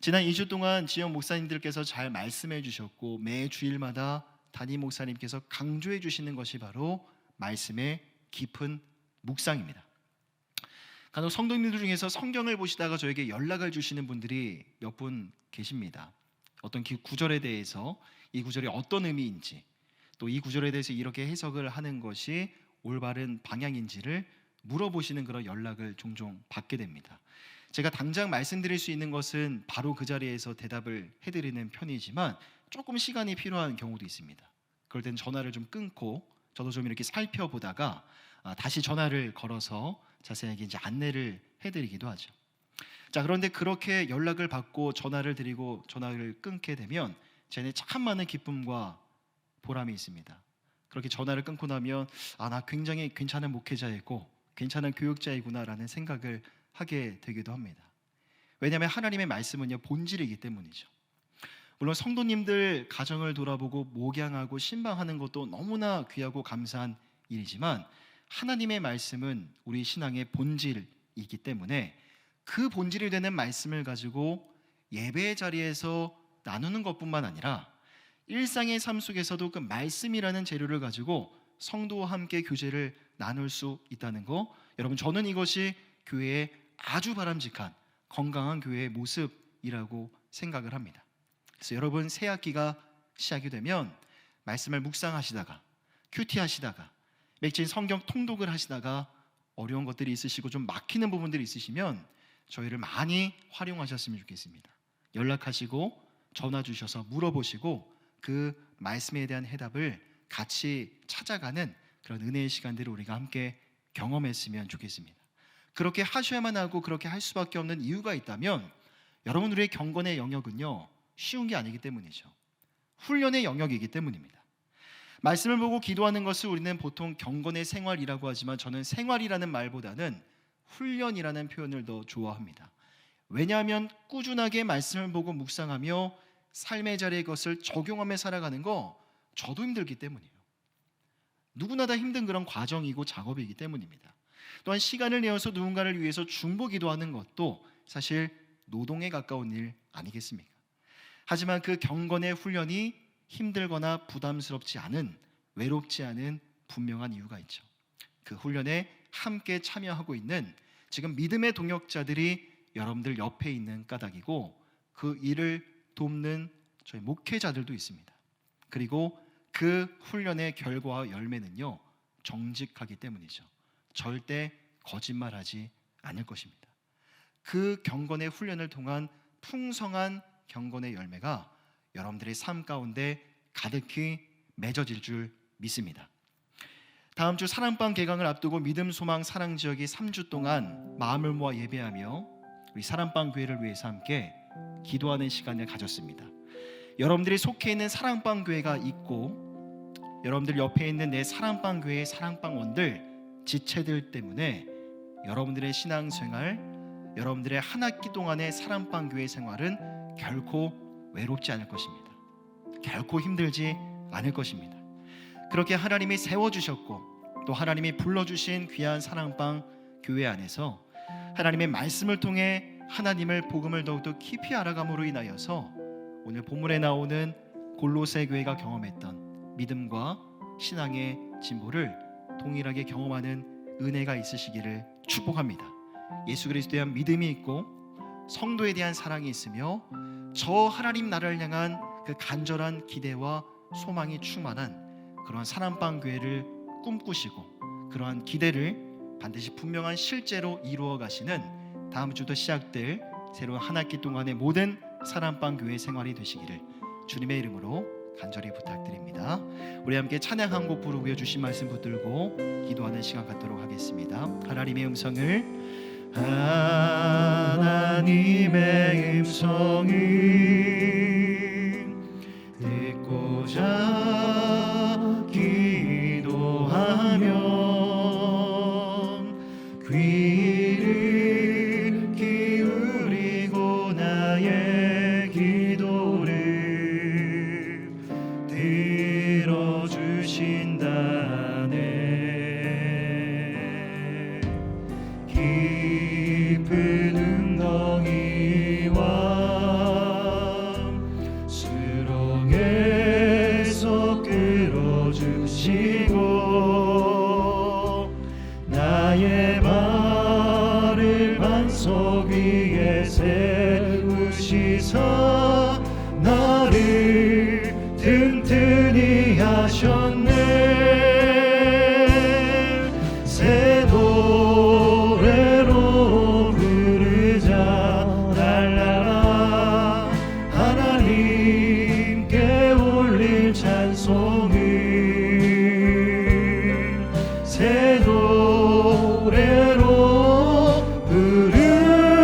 지난 2주 동안 지역 목사님들께서 잘 말씀해 주셨고 매 주일마다 담임 목사님께서 강조해 주시는 것이 바로 말씀의 깊은 묵상입니다. 간혹 성도님들 중에서 성경을 보시다가 저에게 연락을 주시는 분들이 몇 분 계십니다. 어떤 구절에 대해서 이 구절이 어떤 의미인지 또 이 구절에 대해서 이렇게 해석을 하는 것이 올바른 방향인지를 물어보시는 그런 연락을 종종 받게 됩니다. 제가 당장 말씀드릴 수 있는 것은 바로 그 자리에서 대답을 해드리는 편이지만 조금 시간이 필요한 경우도 있습니다. 그럴 땐 전화를 좀 끊고 저도 좀 이렇게 살펴보다가 다시 전화를 걸어서 자세하게 이제 안내를 해드리기도 하죠. 자, 그런데 그렇게 연락을 받고 전화를 드리고 전화를 끊게 되면 제게 참 많은 기쁨과 보람이 있습니다. 그렇게 전화를 끊고 나면 나 굉장히 괜찮은 목회자였고 괜찮은 교육자이구나라는 생각을 하게 되기도 합니다. 왜냐하면 하나님의 말씀은요 본질이기 때문이죠. 물론 성도님들 가정을 돌아보고 목양하고 신방하는 것도 너무나 귀하고 감사한 일이지만 하나님의 말씀은 우리 신앙의 본질이기 때문에 그 본질이 되는 말씀을 가지고 예배의 자리에서 나누는 것뿐만 아니라 일상의 삶 속에서도 그 말씀이라는 재료를 가지고 성도와 함께 교제를 나눌 수 있다는 거, 여러분 저는 이것이 교회의 아주 바람직한 건강한 교회의 모습이라고 생각을 합니다. 그래서 여러분 새 학기가 시작이 되면 말씀을 묵상하시다가 큐티하시다가 맥진 성경 통독을 하시다가 어려운 것들이 있으시고 좀 막히는 부분들이 있으시면 저희를 많이 활용하셨으면 좋겠습니다. 연락하시고 전화 주셔서 물어보시고 그 말씀에 대한 해답을 같이 찾아가는 그런 은혜의 시간들을 우리가 함께 경험했으면 좋겠습니다. 그렇게 하셔야만 하고 그렇게 할 수밖에 없는 이유가 있다면 여러분 우리의 경건의 영역은요 쉬운 게 아니기 때문이죠. 훈련의 영역이기 때문입니다. 말씀을 보고 기도하는 것을 우리는 보통 경건의 생활이라고 하지만 저는 생활이라는 말보다는 훈련이라는 표현을 더 좋아합니다. 왜냐하면 꾸준하게 말씀을 보고 묵상하며 삶의 자리에 그것을 적용하며 살아가는 거 저도 힘들기 때문이에요. 누구나 다 힘든 그런 과정이고 작업이기 때문입니다. 또한 시간을 내어서 누군가를 위해서 중보 기도하는 것도 사실 노동에 가까운 일 아니겠습니까? 하지만 그 경건의 훈련이 힘들거나 부담스럽지 않은, 외롭지 않은 분명한 이유가 있죠. 그 훈련에 함께 참여하고 있는 지금 믿음의 동역자들이 여러분들 옆에 있는 까닭이고 그 일을 돕는 저희 목회자들도 있습니다. 그리고 그 훈련의 결과와 열매는요 정직하기 때문이죠. 절대 거짓말하지 않을 것입니다. 그 경건의 훈련을 통한 풍성한 경건의 열매가 여러분들의 삶 가운데 가득히 맺어질 줄 믿습니다. 다음 주 사랑방 개강을 앞두고 믿음, 소망, 사랑 지역이 3주 동안 마음을 모아 예배하며 우리 사랑방 교회를 위해서 함께 기도하는 시간을 가졌습니다. 여러분들이 속해 있는 사랑방 교회가 있고 여러분들 옆에 있는 내 사랑방 교회의 사랑방원들, 지체들 때문에 여러분들의 신앙생활, 여러분들의 한 학기 동안의 사랑방 교회 생활은 결코 외롭지 않을 것입니다. 결코 힘들지 않을 것입니다. 그렇게 하나님이 세워주셨고 또 하나님이 불러주신 귀한 사랑방 교회 안에서 하나님의 말씀을 통해 하나님을 복음을 더욱더 깊이 알아감으로 인하여서 오늘 본문에 나오는 골로새 교회가 경험했던 믿음과 신앙의 진보를 동일하게 경험하는 은혜가 있으시기를 축복합니다. 예수 그리스도에 대한 믿음이 있고 성도에 대한 사랑이 있으며 저 하나님 나라를 향한 그 간절한 기대와 소망이 충만한 그러한 사랑방 교회를 꿈꾸시고 그러한 기대를 반드시 분명한 실제로 이루어 가시는 다음 주부터 시작될 새로운 한 학기 동안의 모든 사랑방 교회 생활이 되시기를 주님의 이름으로 간절히 부탁드립니다. 우리 함께 찬양 한 곡 부르고 주신 말씀 붙들고 기도하는 시간 갖도록 하겠습니다. 하나님의 음성을 하나님의 음성을 듣고자 기도하면 귀를 기울이고 나의 기도를 들어주신다네. 깊은 웅덩이와 수렁에서 끌어주시고 나의 발을 반석 위에 세우시사 나를 튼튼히 하셨네. 새 노래로 부르자 랄랄라. 하나님께 올릴 찬송을 새 노래로 부르자.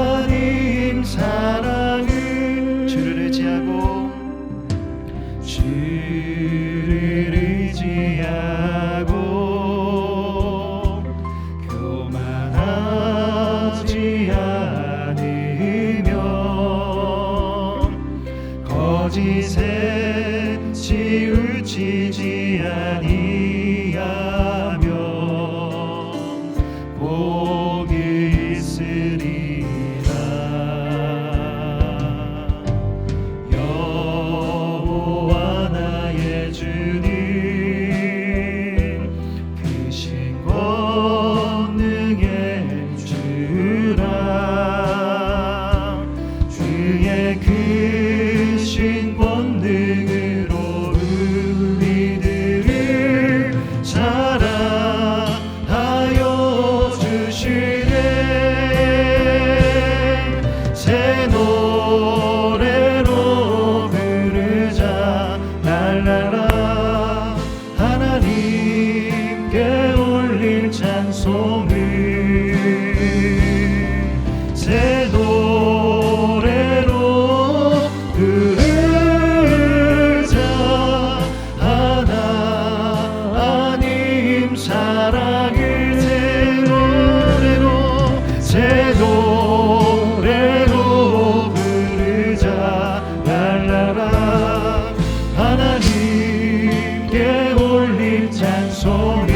하나님 사랑을 주를 의지하고 거짓에 치우치지 아니하면 복이 있으리라. 여호와 나의 주님 크신 권능의 주라. 주의 크신 권능으로 우리들을 자랑하여 주시네. 새 노래로 부르자 랄랄라. 하나님께 올릴 찬송을 새 노래로 부르자. 하나님 사랑을 새 노래로 부르자 랄라라. 하나님께 올릴 찬송을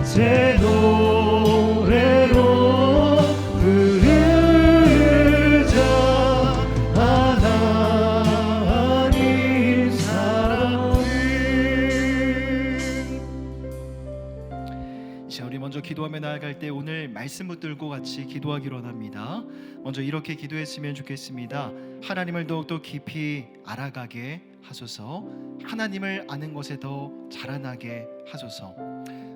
새 노래로 부르자. 하나님 사랑을. 자, 우리 먼저 기도하며 나아갈 때 오늘 말씀 붙들고 같이 기도하기로 합니다. 먼저 이렇게 기도했으면 좋겠습니다. 하나님을 더욱더 깊이 알아가게 하소서. 하나님을 아는 것에 더 자라나게 하소서.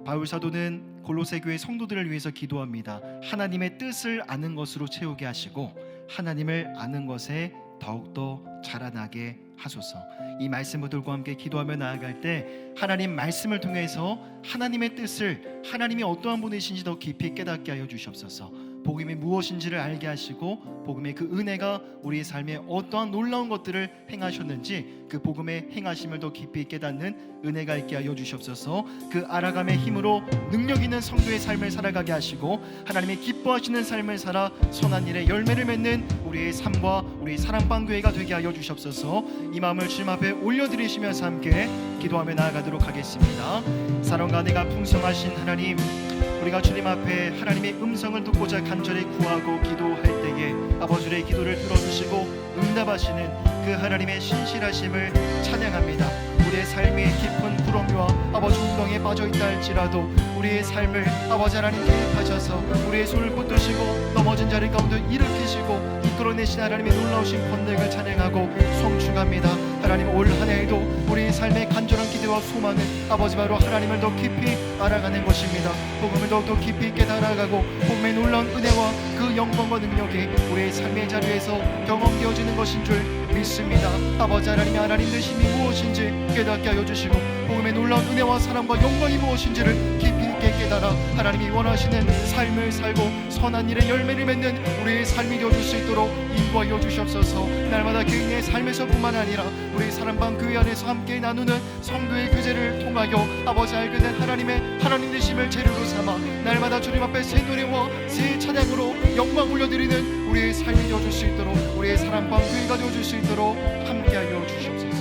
바울 사도는 골로새 교회 성도들을 위해서 기도합니다. 하나님의 뜻을 아는 것으로 채우게 하시고 하나님을 아는 것에 더욱더 자라나게 하소서. 이 말씀 붙들고 함께 기도하며 나아갈 때 하나님 말씀을 통해서 하나님의 뜻을, 하나님이 어떠한 분이신지 더 깊이 깨닫게 하여 주시옵소서. 복음이 무엇인지를 알게 하시고 복음의 그 은혜가 우리의 삶에 어떠한 놀라운 것들을 행하셨는지 그 복음의 행하심을 더 깊이 깨닫는 은혜가 있게 하여 주시옵소서. 그 알아감의 힘으로 능력 있는 성도의 삶을 살아가게 하시고 하나님의 기뻐하시는 삶을 살아 선한 일에 열매를 맺는 우리의 삶과 우리 사랑방교회가 되게 하여 주시옵소서. 이 마음을 주님 앞에 올려드리시면서 함께 기도하며 나아가도록 하겠습니다. 사랑과 은혜가 풍성하신 하나님, 우리가 주님 앞에 하나님의 음성을 듣고자 간절히 구하고 기도할 때에 아버지의 기도를 들어주시고 응답하시는 그 하나님의 신실하심을 찬양합니다. 우리의 삶이 깊은 구렁이와 아버지 운동에 빠져있다 할지라도 우리의 삶을 아버지 하나님 개입하셔서 우리의 손을 붙드시고 넘어진 자리 가운데 일으키시고 이끌어내신 하나님의 놀라우신 권능을 찬양하고 송축합니다. 하나님, 올 한 해에도 우리의 삶의 간절한 기대와 소망은 아버지 바로 하나님을 더 깊이 알아가는 것입니다. 복음을 더욱더 깊이 깨달아가고 복음의 놀라운 은혜와 그 영광과 능력이 우리의 삶의 자리에서 경험되어지는 것인 줄 믿습니다. 아버지 하나님의 하나님 되심이 무엇인지 깨닫게 하여 주시고 복음의 놀라운 은혜와 사랑과 영광이 무엇인지를 깊이 있게 깨달아 하나님이 원하시는 삶을 살고 선한 일에 열매를 맺는 우리의 삶이 되어줄 수 있도록 인도하여 주시옵소서. 날마다 개인의 삶에서뿐만 아니라 우리 사랑방 교회 안에서 함께 나누는 성도의 교제를 통하여 아버지 알게 된 하나님의 하나님 되심을 재료로 삼아 날마다 주님 앞에 새 노래와 새 찬양으로 영광 올려드리는 우리의 삶이 되어줄 수 있도록 우리의 사랑방 교회가 되어줄 수 있도록 함께하여 주시옵소서.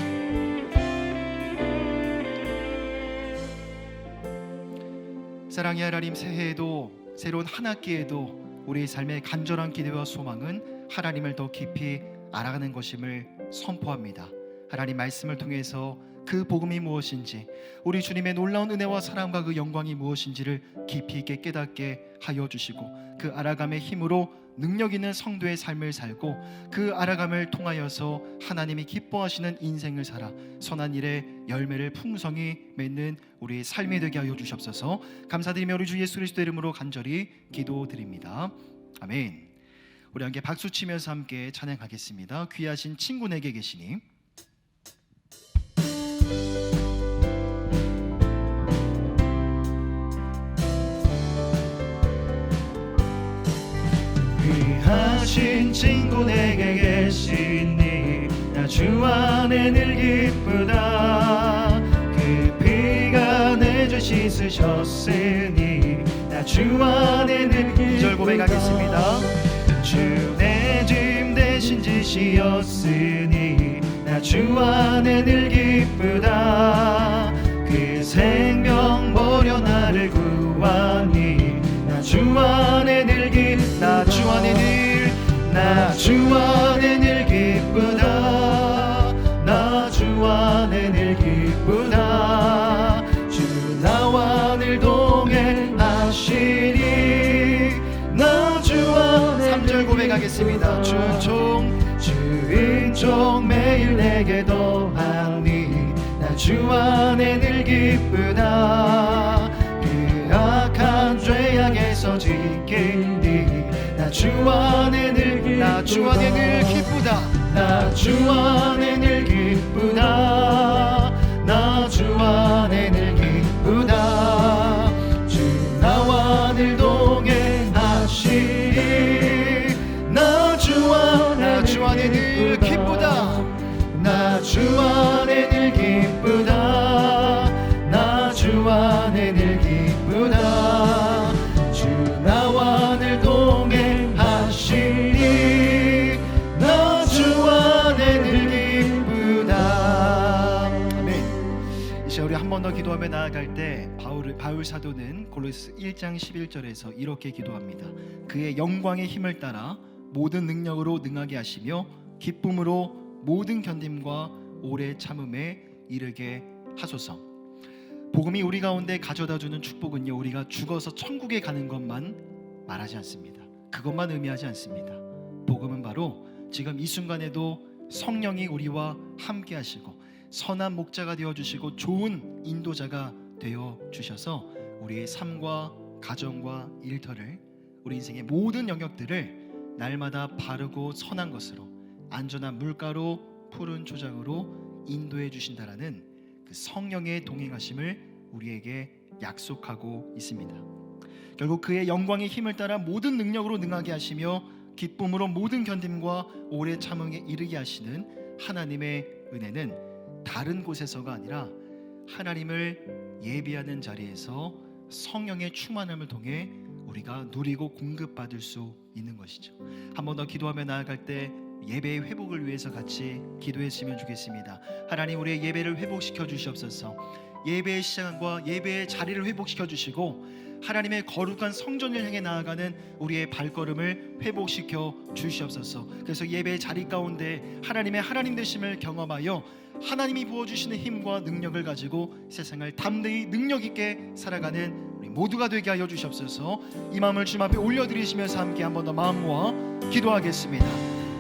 사랑의 하나님, 새해에도 새로운 한 학기에도 우리의 삶의 간절한 기대와 소망은 하나님을 더 깊이 알아가는 것임을 선포합니다. 하나님 말씀을 통해서 그 복음이 무엇인지, 우리 주님의 놀라운 은혜와 사랑과 그 영광이 무엇인지를 깊이 있게 깨닫게 하여 주시고 그 알아감의 힘으로 능력 있는 성도의 삶을 살고 그 알아감을 통하여서 하나님이 기뻐하시는 인생을 살아 선한 일에 열매를 풍성히 맺는 우리의 삶이 되게 하여 주시옵소서. 감사드리며 우리 주 예수 그리스도의 이름으로 간절히 기도드립니다. 아멘. 우리 함께 박수 치면서 함께 찬양하겠습니다. 귀하신 친구 내게 계시니. 귀하신 친구 내게 계시니 나 주 안에 늘 기쁘다. 그 피가 내 죄 씻으셨으니 나 주 안에 늘 2절 고백하겠습니다. 주 내 짐 대신 지 되시었으니 나 주 안에 늘 기쁘다. 그 생명 버려 나를 구하니 나 주 안에 늘 나 주 안에 늘 기쁘다. 나 주 안에 늘 기쁘다. 주 나와 늘 동행하시니 나 주 안에 3절 고백하겠습니다. 주인종 매일 내게 더하니 나 주 안에 늘 기쁘다. 그 악한 죄악에서 지키니 나 주 안에 늘 기쁘다. 나 주 안에 늘 기쁘다. 나 주 안에 늘 기쁘다. 주 나와 늘 동행하시니 나 주 안에 늘 기쁘다. 나 주 안에 늘 기쁘다. 나 주 안에 늘 기쁘다. 주 나와 늘 동행하시니 나 주 안에 늘 기쁘다. 아멘. 이제 우리 한 번 더 기도하며 나아갈 때 바울 사도는 골로새 1장 11절에서 이렇게 기도합니다. 그의 영광의 힘을 따라 모든 능력으로 능하게 하시며 기쁨으로 모든 견딤과 오래 참음에 이르게 하소서. 복음이 우리 가운데 가져다주는 축복은요, 우리가 죽어서 천국에 가는 것만 말하지 않습니다. 그것만 의미하지 않습니다. 복음은 바로 지금 이 순간에도 성령이 우리와 함께 하시고 선한 목자가 되어주시고 좋은 인도자가 되어주셔서 우리의 삶과 가정과 일터를, 우리 인생의 모든 영역들을 날마다 바르고 선한 것으로, 안전한 물가로 푸른 초장으로 인도해 주신다라는 그 성령의 동행하심을 우리에게 약속하고 있습니다. 결국 그의 영광의 힘을 따라 모든 능력으로 능하게 하시며 기쁨으로 모든 견딤과 오래 참음에 이르게 하시는 하나님의 은혜는 다른 곳에서가 아니라 하나님을 예비하는 자리에서 성령의 충만함을 통해 우리가 누리고 공급받을 수 있는 것이죠. 한 번 더 기도하며 나아갈 때 예배의 회복을 위해서 같이 기도했으면 좋겠습니다. 하나님, 우리의 예배를 회복시켜 주시옵소서. 예배의 시간과 예배의 자리를 회복시켜 주시고 하나님의 거룩한 성전을 향해 나아가는 우리의 발걸음을 회복시켜 주시옵소서. 그래서 예배의 자리 가운데 하나님의 하나님 되심을 경험하여 하나님이 부어주시는 힘과 능력을 가지고 세상을 담대히 능력 있게 살아가는 우리 모두가 되게 하여 주시옵소서. 이 마음을 주님 앞에 올려드리시면서 함께 한 번 더 마음 모아 기도하겠습니다.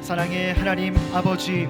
사랑의 하나님 아버지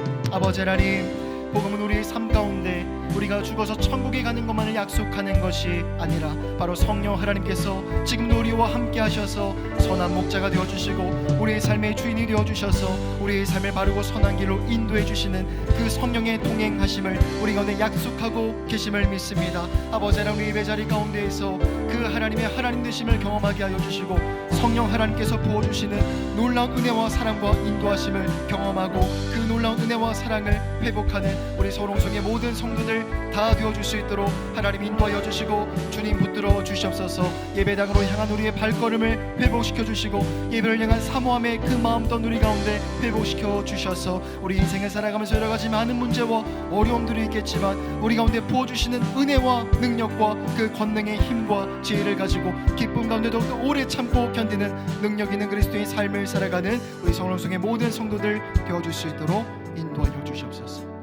하나님, 복음은 우리의 삶 가운데 우리가 죽어서 천국에 가는 것만을 약속하는 것이 아니라 바로 성령 하나님께서 지금도 우리와 함께 하셔서 선한 목자가 되어주시고 우리의 삶의 주인이 되어주셔서 우리의 삶을 바르고 선한 길로 인도해 주시는 그 성령의 동행하심을 우리 가운데 약속하고 계심을 믿습니다. 아버지 하나님, 우리 예배 자리 가운데에서 그 하나님의 하나님 되심을 경험하게 하여 주시고 성령 하나님께서 부어주시는 놀라운 은혜와 사랑과 인도하심을 경험하고 그 놀라운 은혜와 사랑을 회복하는 우리 서롱성의 모든 성도들 다 되어줄 수 있도록 하나님 인도하여 주시고 주님 붙들어 주시옵소서. 예배당으로 향한 우리의 발걸음을 회복시켜 주시고 예배를 향한 사모함의 그 마음도 우리 가운데 회복시켜 주셔서 우리 인생을 살아가면서 여러 가지 많은 문제와 어려움들이 있겠지만 우리 가운데 부어주시는 은혜와 능력과 그 권능의 힘과 지혜를 가지고 기쁨 가운데도 오래 참고 견디는 능력 있는 그리스도의 삶을 살아가는 우리 서롱성의 모든 성도들 되어줄 수 있도록 인도하여 주시옵소서.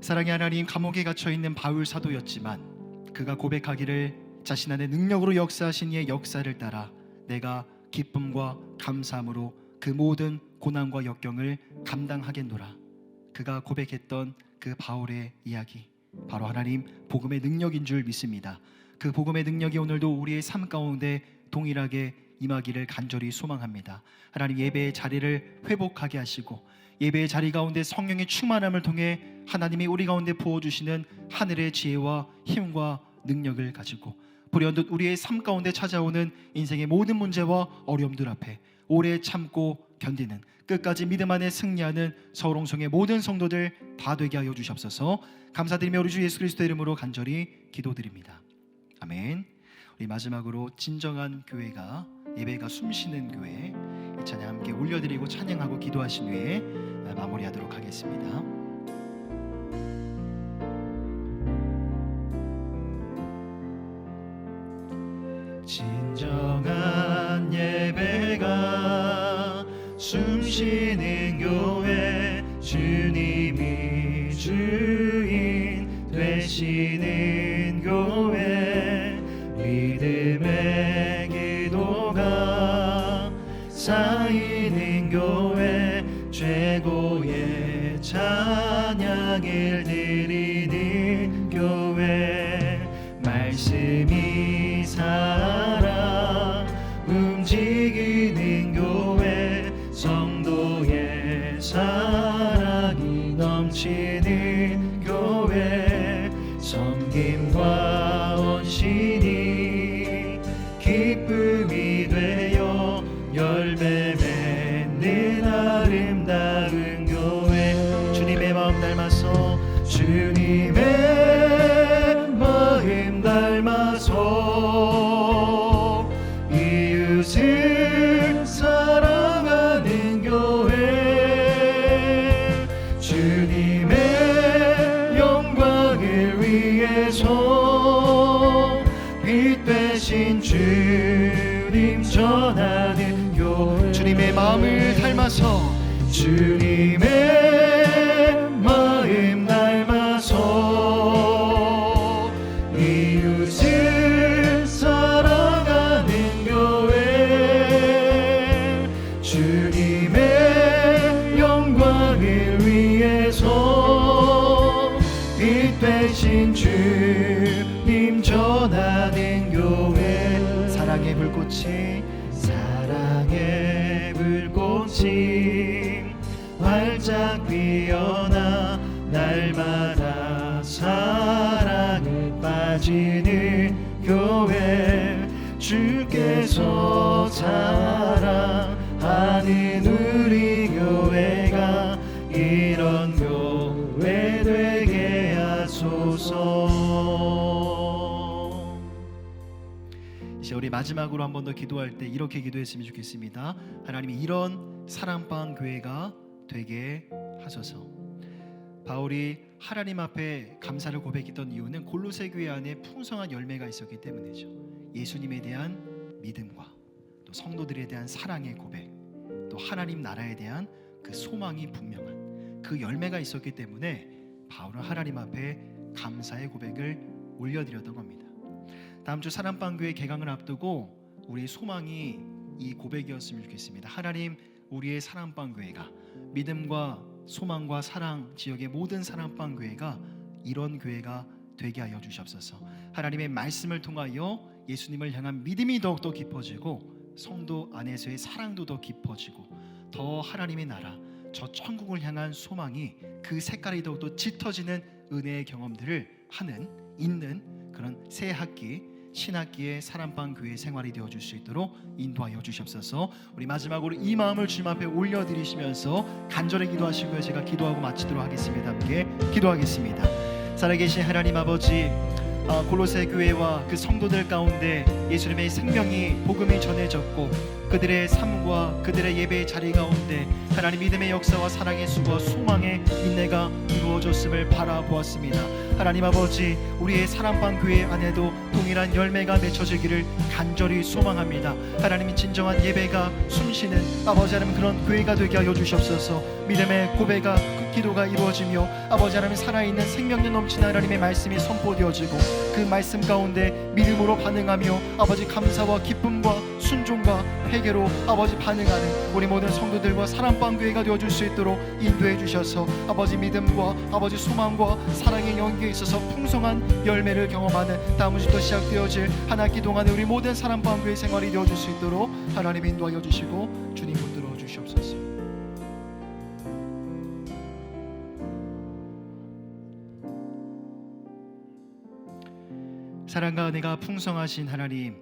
사랑의 하나님, 감옥에 갇혀있는 바울 사도였지만 그가 고백하기를 자신 안에 능력으로 역사하신 이의 역사를 따라 내가 기쁨과 감사함으로 그 모든 고난과 역경을 감당하겠노라. 그가 고백했던 그 바울의 이야기, 바로 하나님 복음의 능력인 줄 믿습니다. 그 복음의 능력이 오늘도 우리의 삶 가운데 동일하게 임하기를 간절히 소망합니다. 하나님, 예배의 자리를 회복하게 하시고 예배의 자리 가운데 성령의 충만함을 통해 하나님이 우리 가운데 부어주시는 하늘의 지혜와 힘과 능력을 가지고 불현듯 우리의 삶 가운데 찾아오는 인생의 모든 문제와 어려움들 앞에 오래 참고 견디는, 끝까지 믿음 안에 승리하는 서울홍성의 모든 성도들 다 되게 하여 주시옵소서. 감사드리며 우리 주 예수 그리스도의 이름으로 간절히 기도드립니다. 아멘. 우리 마지막으로 진정한 교회가, 예배가 숨쉬는 교회, 이 찬양 함께 올려드리고 찬양하고 기도하신 후에 마무리하도록 하겠습니다. 진정한 예배가 숨쉬는 교회, 주님이 주인 되시는 교회, 믿음의 기도가 쌓이는 교회, 최고의 찬양을 드리는 교회, 말씀이 살아 움직이는 교회, 성도의 사랑이 넘치는 교회, 섬김과 헌신이 기쁨이 되어 열매 맺는 아름다운 교회, 주님의 마음 닮아서, 주님의 마음 닮아서 이웃을 사랑하는 교회, 주님의 영광을 위해서 빛 되신 주님 전하는 교회, 주님의 마음을 닮아서, 주님의 마음 닮아서 이웃을 사랑하는 교회, 주님의 영광을 위해서 빛 되신 주님 전하는 교회, 사랑의 불꽃이, 사랑의 불꽃이 활짝 피어나 날마다 사랑을 빠지는 교회, 주께서 사랑하는 우리 교회가 이런 교회 되게 하소서. 이제 우리 마지막으로 한 번 더 기도할 때 이렇게 기도했으면 좋겠습니다. 하나님이 이런 사랑방 교회가 되게 하소서. 바울이 하나님 앞에 감사를 고백했던 이유는 골로새 교회 안에 풍성한 열매가 있었기 때문이죠. 예수님에 대한 믿음과 또 성도들에 대한 사랑의 고백, 또 하나님 나라에 대한 그 소망이 분명한 그 열매가 있었기 때문에 바울은 하나님 앞에 감사의 고백을 올려드렸던 겁니다. 다음 주 사랑방 교회 개강을 앞두고 우리의 소망이 이 고백이었으면 좋겠습니다. 하나님, 우리의 사랑방 교회가, 믿음과 소망과 사랑 지역의 모든 사랑방 교회가 이런 교회가 되게 하여 주시옵소서. 하나님의 말씀을 통하여 예수님을 향한 믿음이 더욱더 깊어지고 성도 안에서의 사랑도 더 깊어지고 더 하나님의 나라, 저 천국을 향한 소망이 그 색깔이 더욱더 짙어지는 은혜의 경험들을 하는, 있는 그런 새 학기, 신학기의 사랑방 교회 생활이 되어줄 수 있도록 인도하여 주시옵소서. 우리 마지막으로 이 마음을 주님 앞에 올려드리시면서 간절히 기도하시고요, 제가 기도하고 마치도록 하겠습니다. 함께 기도하겠습니다. 살아계신 하나님 아버지, 골로새 교회와 그 성도들 가운데 예수님의 생명이, 복음이 전해졌고 그들의 삶과 그들의 예배의 자리 가운데 하나님 믿음의 역사와 사랑의 수고, 소망의 인내가 이루어졌음을 바라보았습니다. 하나님 아버지, 우리의 사랑방 교회 안에도 동일한 열매가 맺혀지기를 간절히 소망합니다. 하나님이 진정한 예배가 숨쉬는 아버지 하나님 그런 교회가 되게 하여 주시옵소서. 믿음의 고백과 기도가 이루어지며 아버지 하나님 살아있는 생명력 넘치는 하나님의 말씀이 선포되어지고 그 말씀 가운데 믿음으로 반응하며 아버지 감사와 기쁨과 순종과 회개로 아버지 반응하는 우리 모든 성도들과 사랑방 교회가 되어줄 수 있도록 인도해 주셔서 아버지 믿음과 아버지 소망과 사랑의 연계에 있어서 풍성한 열매를 경험하는 다음 주부터 시작되어질 한 학기 동안 우리 모든 사랑방 교회 생활이 되어줄 수 있도록 하나님 인도하여 주시고 주님 붙들어 주시옵소서. 사랑과 은혜가 풍성하신 하나님,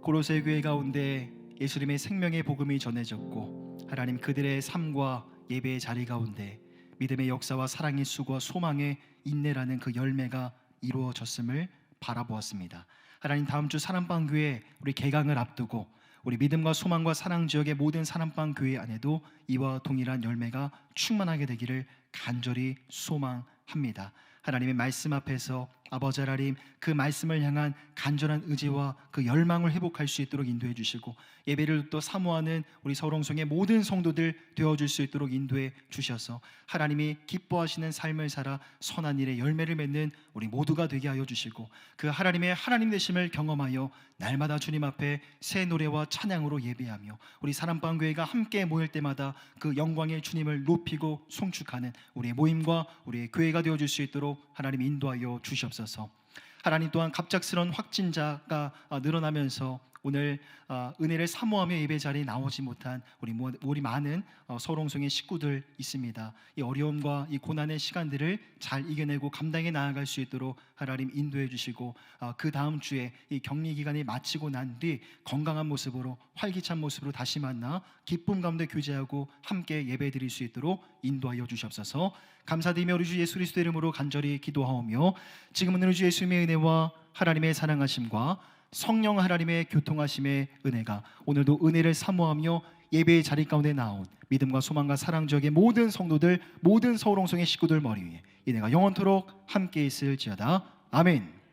골로새 교회 가운데 예수님의 생명의 복음이 전해졌고 하나님 그들의 삶과 예배의 자리 가운데 믿음의 역사와 사랑의 수고와 소망의 인내라는 그 열매가 이루어졌음을 바라보았습니다. 하나님 다음 주 사랑방 교회 우리 개강을 앞두고 우리 믿음과 소망과 사랑 지역의 모든 사랑방 교회 안에도 이와 동일한 열매가 충만하게 되기를 간절히 소망합니다. 하나님의 말씀 앞에서 아버지 하나님 그 말씀을 향한 간절한 의지와 그 열망을 회복할 수 있도록 인도해 주시고 예배를 또 사모하는 우리 서울홍성의 모든 성도들 되어줄 수 있도록 인도해 주셔서 하나님이 기뻐하시는 삶을 살아 선한 일에 열매를 맺는 우리 모두가 되게 하여 주시고 그 하나님의 하나님 되심을 경험하여 날마다 주님 앞에 새 노래와 찬양으로 예배하며 우리 사랑방교회가 함께 모일 때마다 그 영광의 주님을 높이고 송축하는 우리의 모임과 우리의 교회가 되어줄 수 있도록 하나님 인도하여 주시옵소서. 하나님 또한 갑작스러운 확진자가 늘어나면서 오늘 은혜를 사모하며 예배 자리에 나오지 못한 우리 많은 서울홍성의 식구들 있습니다. 이 어려움과 이 고난의 시간들을 잘 이겨내고 감당해 나아갈 수 있도록 하나님 인도해 주시고 그 다음 주에 이 격리 기간이 마치고 난 뒤 건강한 모습으로 활기찬 모습으로 다시 만나 기쁨 가운데 교제하고 함께 예배 드릴 수 있도록 인도하여 주시옵소서. 감사드리며 우리 주 예수 그리스도의 이름으로 간절히 기도하오며 지금은 우리 주 예수님의 은혜와 하나님의 사랑하심과 성령 하나님의 교통하심의 은혜가 오늘도 은혜를 사모하며 예배의 자리 가운데 나온 믿음과 소망과 사랑 지역의 모든 성도들 모든 서울홍성의 식구들 머리 위에 은혜가 영원토록 함께 있을지어다. 아멘.